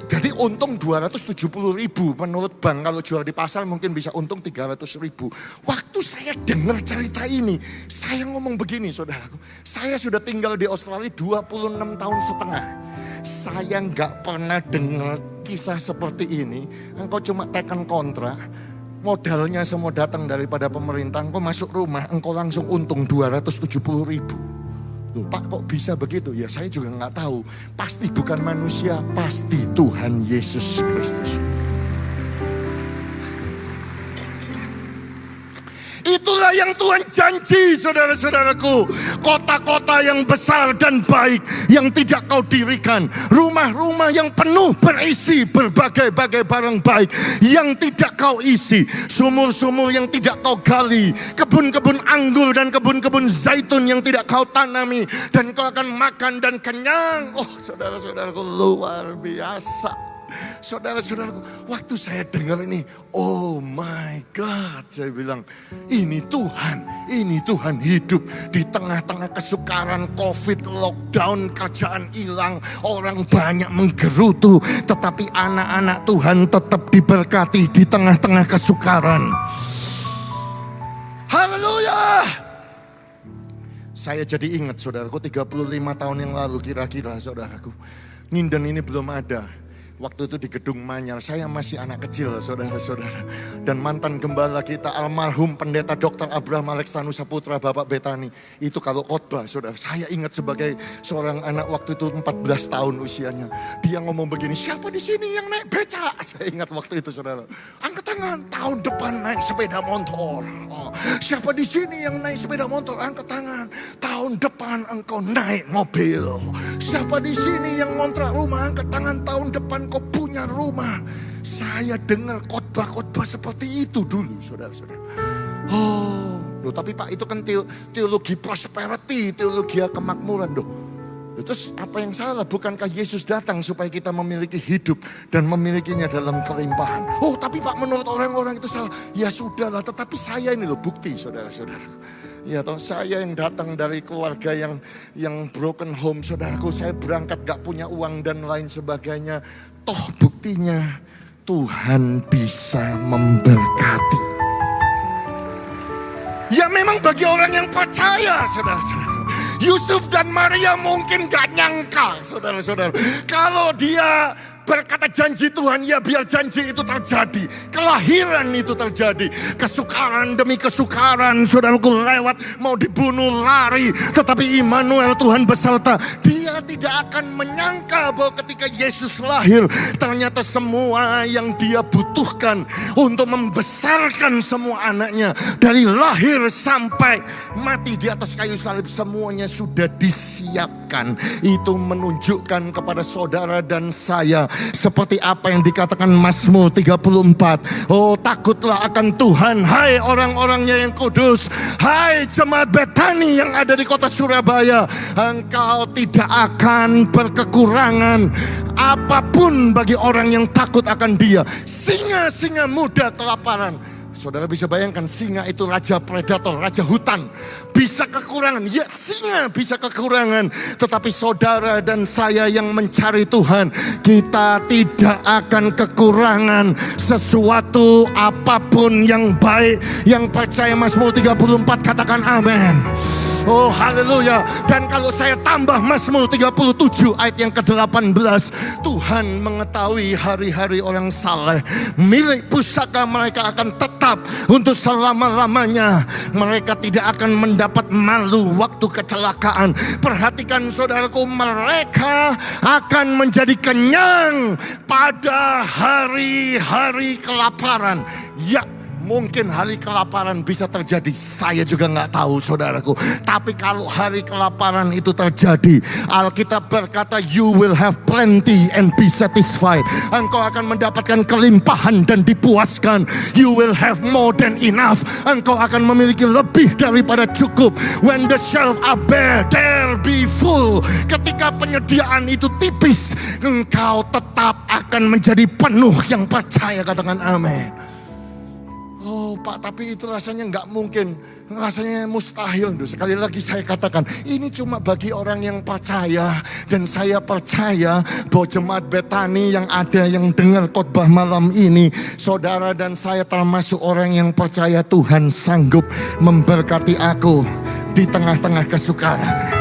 Jadi untung 270.000 menurut bank. Kalau jual di pasar mungkin bisa untung 300.000. Waktu saya dengar cerita ini, saya ngomong begini, saudaraku. Saya sudah tinggal di Australia 26 tahun setengah. Saya nggak pernah dengar kisah seperti ini. Engkau cuma tekan kontrak, modalnya semua datang daripada pemerintah. Engkau masuk rumah, engkau langsung untung 270.000. Pak, kok bisa begitu? Ya saya juga nggak tahu. Pasti bukan manusia, pasti Tuhan Yesus Kristus. Itulah yang Tuhan janji, saudara-saudaraku. Kota-kota yang besar dan baik yang tidak kau dirikan. Rumah-rumah yang penuh berisi berbagai-bagai barang baik yang tidak kau isi. Sumur-sumur yang tidak kau gali. Kebun-kebun anggur dan kebun-kebun zaitun yang tidak kau tanami. Dan kau akan makan dan kenyang. Oh, saudara-saudaraku, luar biasa. Saudara-saudaraku, waktu saya dengar ini, oh my God, saya bilang, ini Tuhan hidup di tengah-tengah kesukaran, COVID, lockdown, kerjaan hilang, orang banyak menggerutu, tetapi anak-anak Tuhan tetap diberkati di tengah-tengah kesukaran. Haleluya! Saya jadi ingat, saudaraku, 35 tahun yang lalu kira-kira, saudaraku, Nginden ini belum ada. Waktu itu di Gedung Manyar, saya masih anak kecil, saudara-saudara. Dan mantan gembala kita, almarhum pendeta Dr. Abraham Alextanus Saputra, Bapak Betani. Itu kalau khotbah, saudara. Saya ingat sebagai seorang anak waktu itu 14 tahun usianya. Dia ngomong begini, siapa di sini yang naik beca? Saya ingat waktu itu, saudara. Angkat tangan, tahun depan naik sepeda motor. Oh, siapa di sini yang naik sepeda motor? Angkat tangan. Tahun depan engkau naik mobil. Siapa di sini yang ngontrak rumah? Angkat tangan. Tahun depan kau punya rumah. Saya dengar khotbah-khotbah seperti itu dulu, saudara-saudara. Oh, loh, tapi Pak, itu kan teologi prosperity, teologi kemakmuran. Terus apa yang salah? Bukankah Yesus datang supaya kita memiliki hidup dan memilikinya dalam kelimpahan? Oh, tapi Pak, menurut orang-orang itu salah. Ya sudahlah, tetapi saya ini loh bukti, saudara-saudara. Ya toh, saya yang datang dari keluarga yang broken home, saudaraku, saya berangkat gak punya uang dan lain sebagainya. Toh buktinya Tuhan bisa memberkati. Ya memang bagi orang yang percaya, saudara-saudara. Yusuf dan Maria mungkin gak nyangka, saudara-saudara. Kalau dia berkata janji Tuhan, ya biar janji itu terjadi. Kelahiran itu terjadi. Kesukaran demi kesukaran, saudaraku, lewat, mau dibunuh, lari. Tetapi Immanuel, Tuhan beserta. Dia tidak akan menyangka bahwa ketika Yesus lahir, ternyata semua yang dia butuhkan untuk membesarkan semua anaknya, dari lahir sampai mati di atas kayu salib, semuanya sudah disiapkan. Itu menunjukkan kepada saudara dan saya seperti apa yang dikatakan Mazmur 34. Oh, takutlah akan Tuhan, hai orang-orangnya yang kudus, hai jemaat Betani yang ada di kota Surabaya. Engkau tidak akan berkekurangan apapun bagi orang yang takut akan Dia. Singa-singa muda kelaparan. Saudara bisa bayangkan, singa itu raja predator, raja hutan. Bisa kekurangan, ya singa bisa kekurangan. Tetapi saudara dan saya yang mencari Tuhan, kita tidak akan kekurangan sesuatu apapun yang baik. Yang percaya Mazmur 34 katakan amin. Oh haleluya. Dan kalau saya tambah Mazmur 37 ayat yang ke-18, Tuhan mengetahui hari-hari orang saleh. Milik pusaka mereka akan tetap untuk selama-lamanya. Mereka tidak akan mendapat malu waktu kecelakaan. Perhatikan saudaraku, mereka akan menjadi kenyang pada hari-hari kelaparan. Ya, mungkin hari kelaparan bisa terjadi. Saya juga gak tahu, saudaraku. Tapi kalau hari kelaparan itu terjadi, Alkitab berkata, you will have plenty and be satisfied. Engkau akan mendapatkan kelimpahan dan dipuaskan. You will have more than enough. Engkau akan memiliki lebih daripada cukup. When the shelf are bare, there be full. Ketika penyediaan itu tipis, engkau tetap akan menjadi penuh. Yang percaya katakan amin. Oh Pak, tapi itu rasanya nggak mungkin, rasanya mustahil. Sekali lagi saya katakan, ini cuma bagi orang yang percaya. Dan saya percaya bahwa jemaat Betani yang ada, yang dengar khotbah malam ini, saudara dan saya termasuk orang yang percaya Tuhan sanggup memberkati aku di tengah-tengah kesukaran.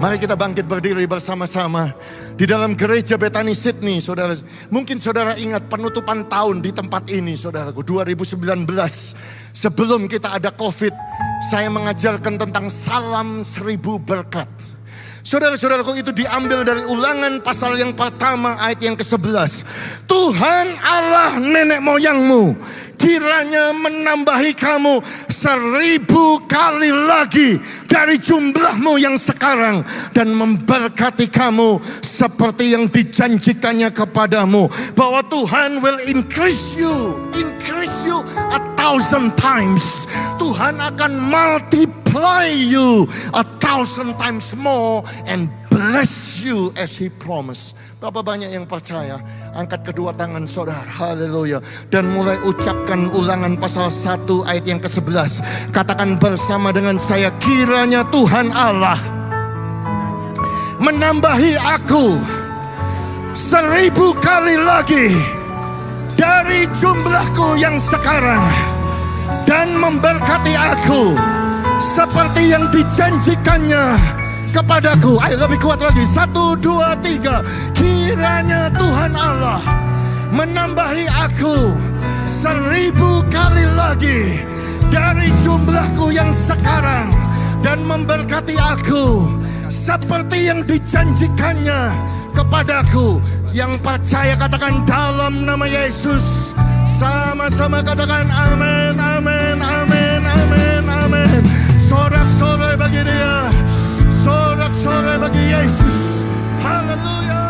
Mari kita bangkit berdiri bersama-sama di dalam gereja Betani Sydney, saudara. Mungkin saudara ingat penutupan tahun di tempat ini, saudaraku, 2019. Sebelum kita ada COVID, saya mengajarkan tentang salam 1000 berkat. Saudara-saudaraku, itu diambil dari Ulangan pasal yang pertama ayat yang ke-11. Tuhan Allah nenek moyangmu kiranya menambahi kamu 1000 kali lagi dari jumlahmu yang sekarang, dan memberkati kamu seperti yang dijanjikannya kepadamu, bahwa Tuhan will increase you 1,000 times. Tuhan akan multiply you 1,000 times more and bless you as He promised. Berapa banyak yang percaya? Angkat kedua tangan saudara, haleluya, dan mulai ucapkan Ulangan pasal 1 ayat yang ke-11. Katakan bersama dengan saya, kiranya Tuhan Allah menambahi aku 1000 kali lagi dari jumlahku yang sekarang, dan memberkati aku seperti yang dijanjikannya kepadaku. Ayo lebih kuat lagi. 1, 2, 3. Kiranya Tuhan Allah menambahi aku 1000 kali lagi dari jumlahku yang sekarang, dan memberkati aku seperti yang dijanjikannya kepadaku. Yang percaya katakan dalam nama Yesus. Sama-sama katakan amin, amin, amin, amin, amin. Sorak-sorai bagi Dia, sorak-sorai bagi Yesus. Haleluya.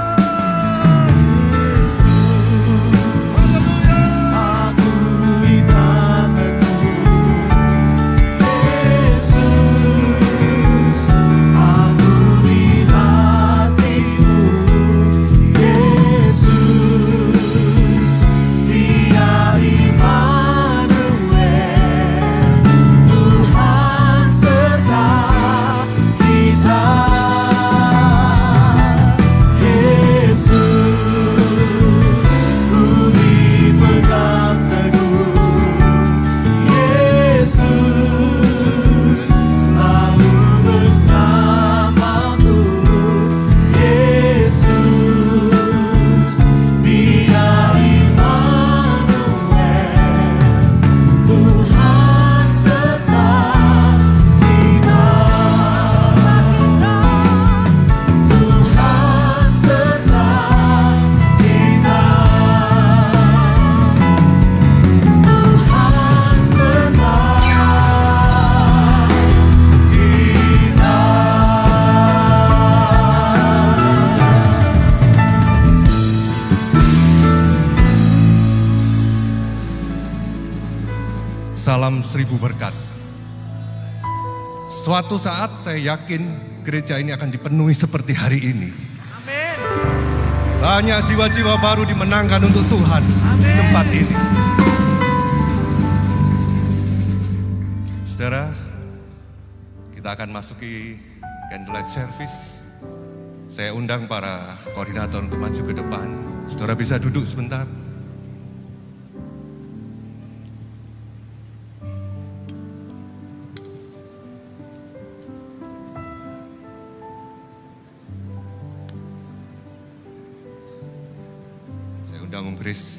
Salam 1000 berkat. Suatu saat saya yakin gereja ini akan dipenuhi seperti hari ini. Amin. Banyak jiwa-jiwa baru dimenangkan untuk Tuhan di tempat ini. Saudara, kita akan masuki candlelight service. Saya undang para koordinator untuk maju ke depan. Saudara bisa duduk sebentar. Undang Chris.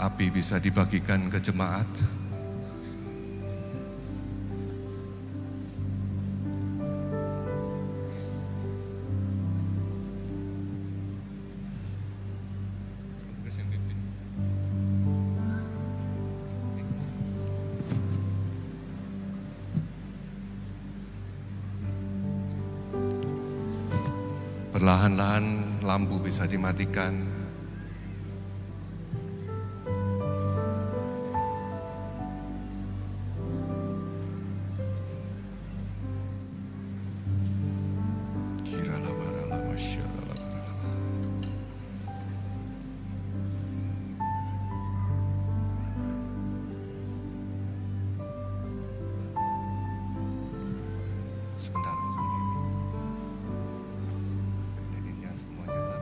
Api bisa dibagikan ke jemaat. Perlahan-lahan lampu bisa dimatikan. Sebentar, lilinnya semuanya.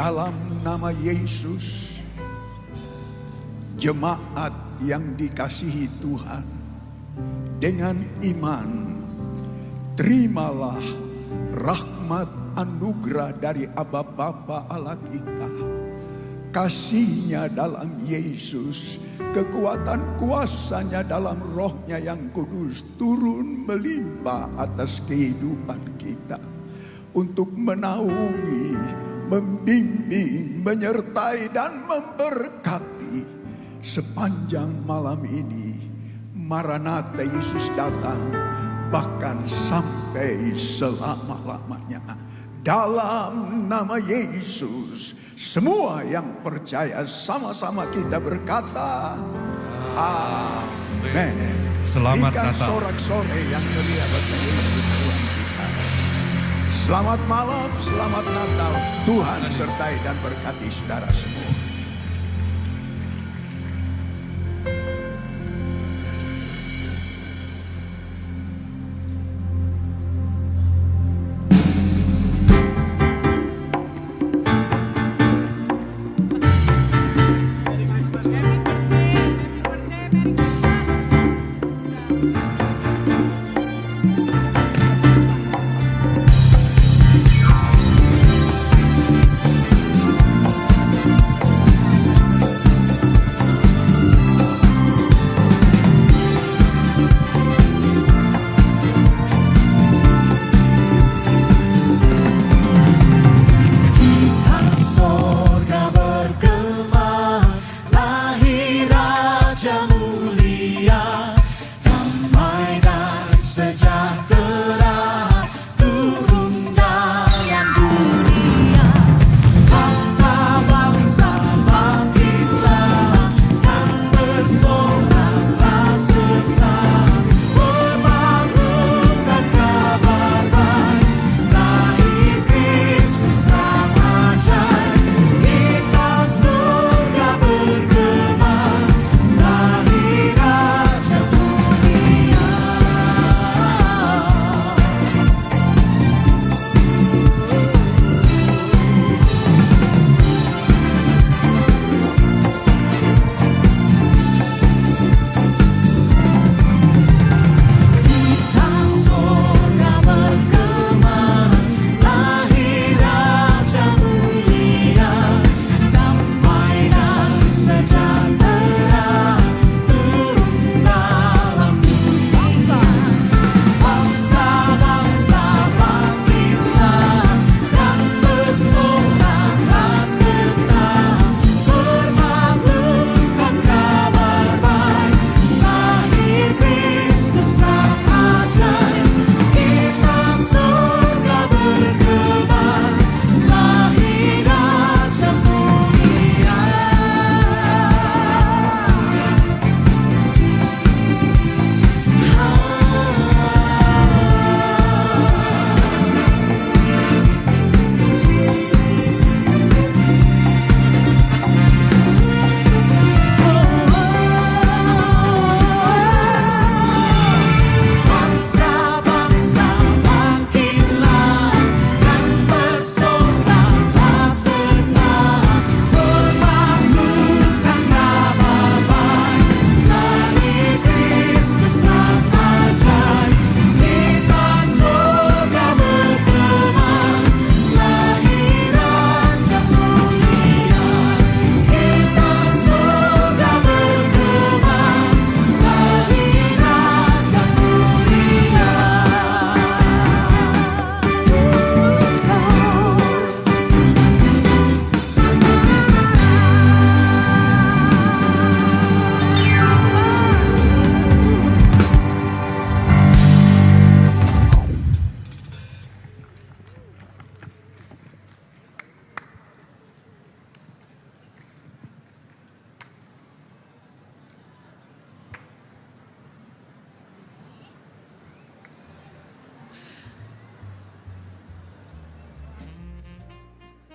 Dalam nama Yesus, jemaat yang dikasihi Tuhan, dengan iman, terimalah rahmat anugerah dari Aba Bapa Allah kita. Kasih-Nya dalam Yesus, kekuatan kuasa-Nya dalam Roh-Nya yang kudus turun melimpah atas kehidupan kita. Untuk menaungi, membimbing, menyertai dan memberkati sepanjang malam ini. Maranatha, Yesus datang, bahkan sampai selama-lamanya. Dalam nama Yesus, semua yang percaya sama-sama kita berkata, amin. Selamat Berikan Natal. sorak-sorai yang meriah bagi Tuhan kita. Selamat malam, selamat Natal. Tuhan sertai dan berkati saudara semua.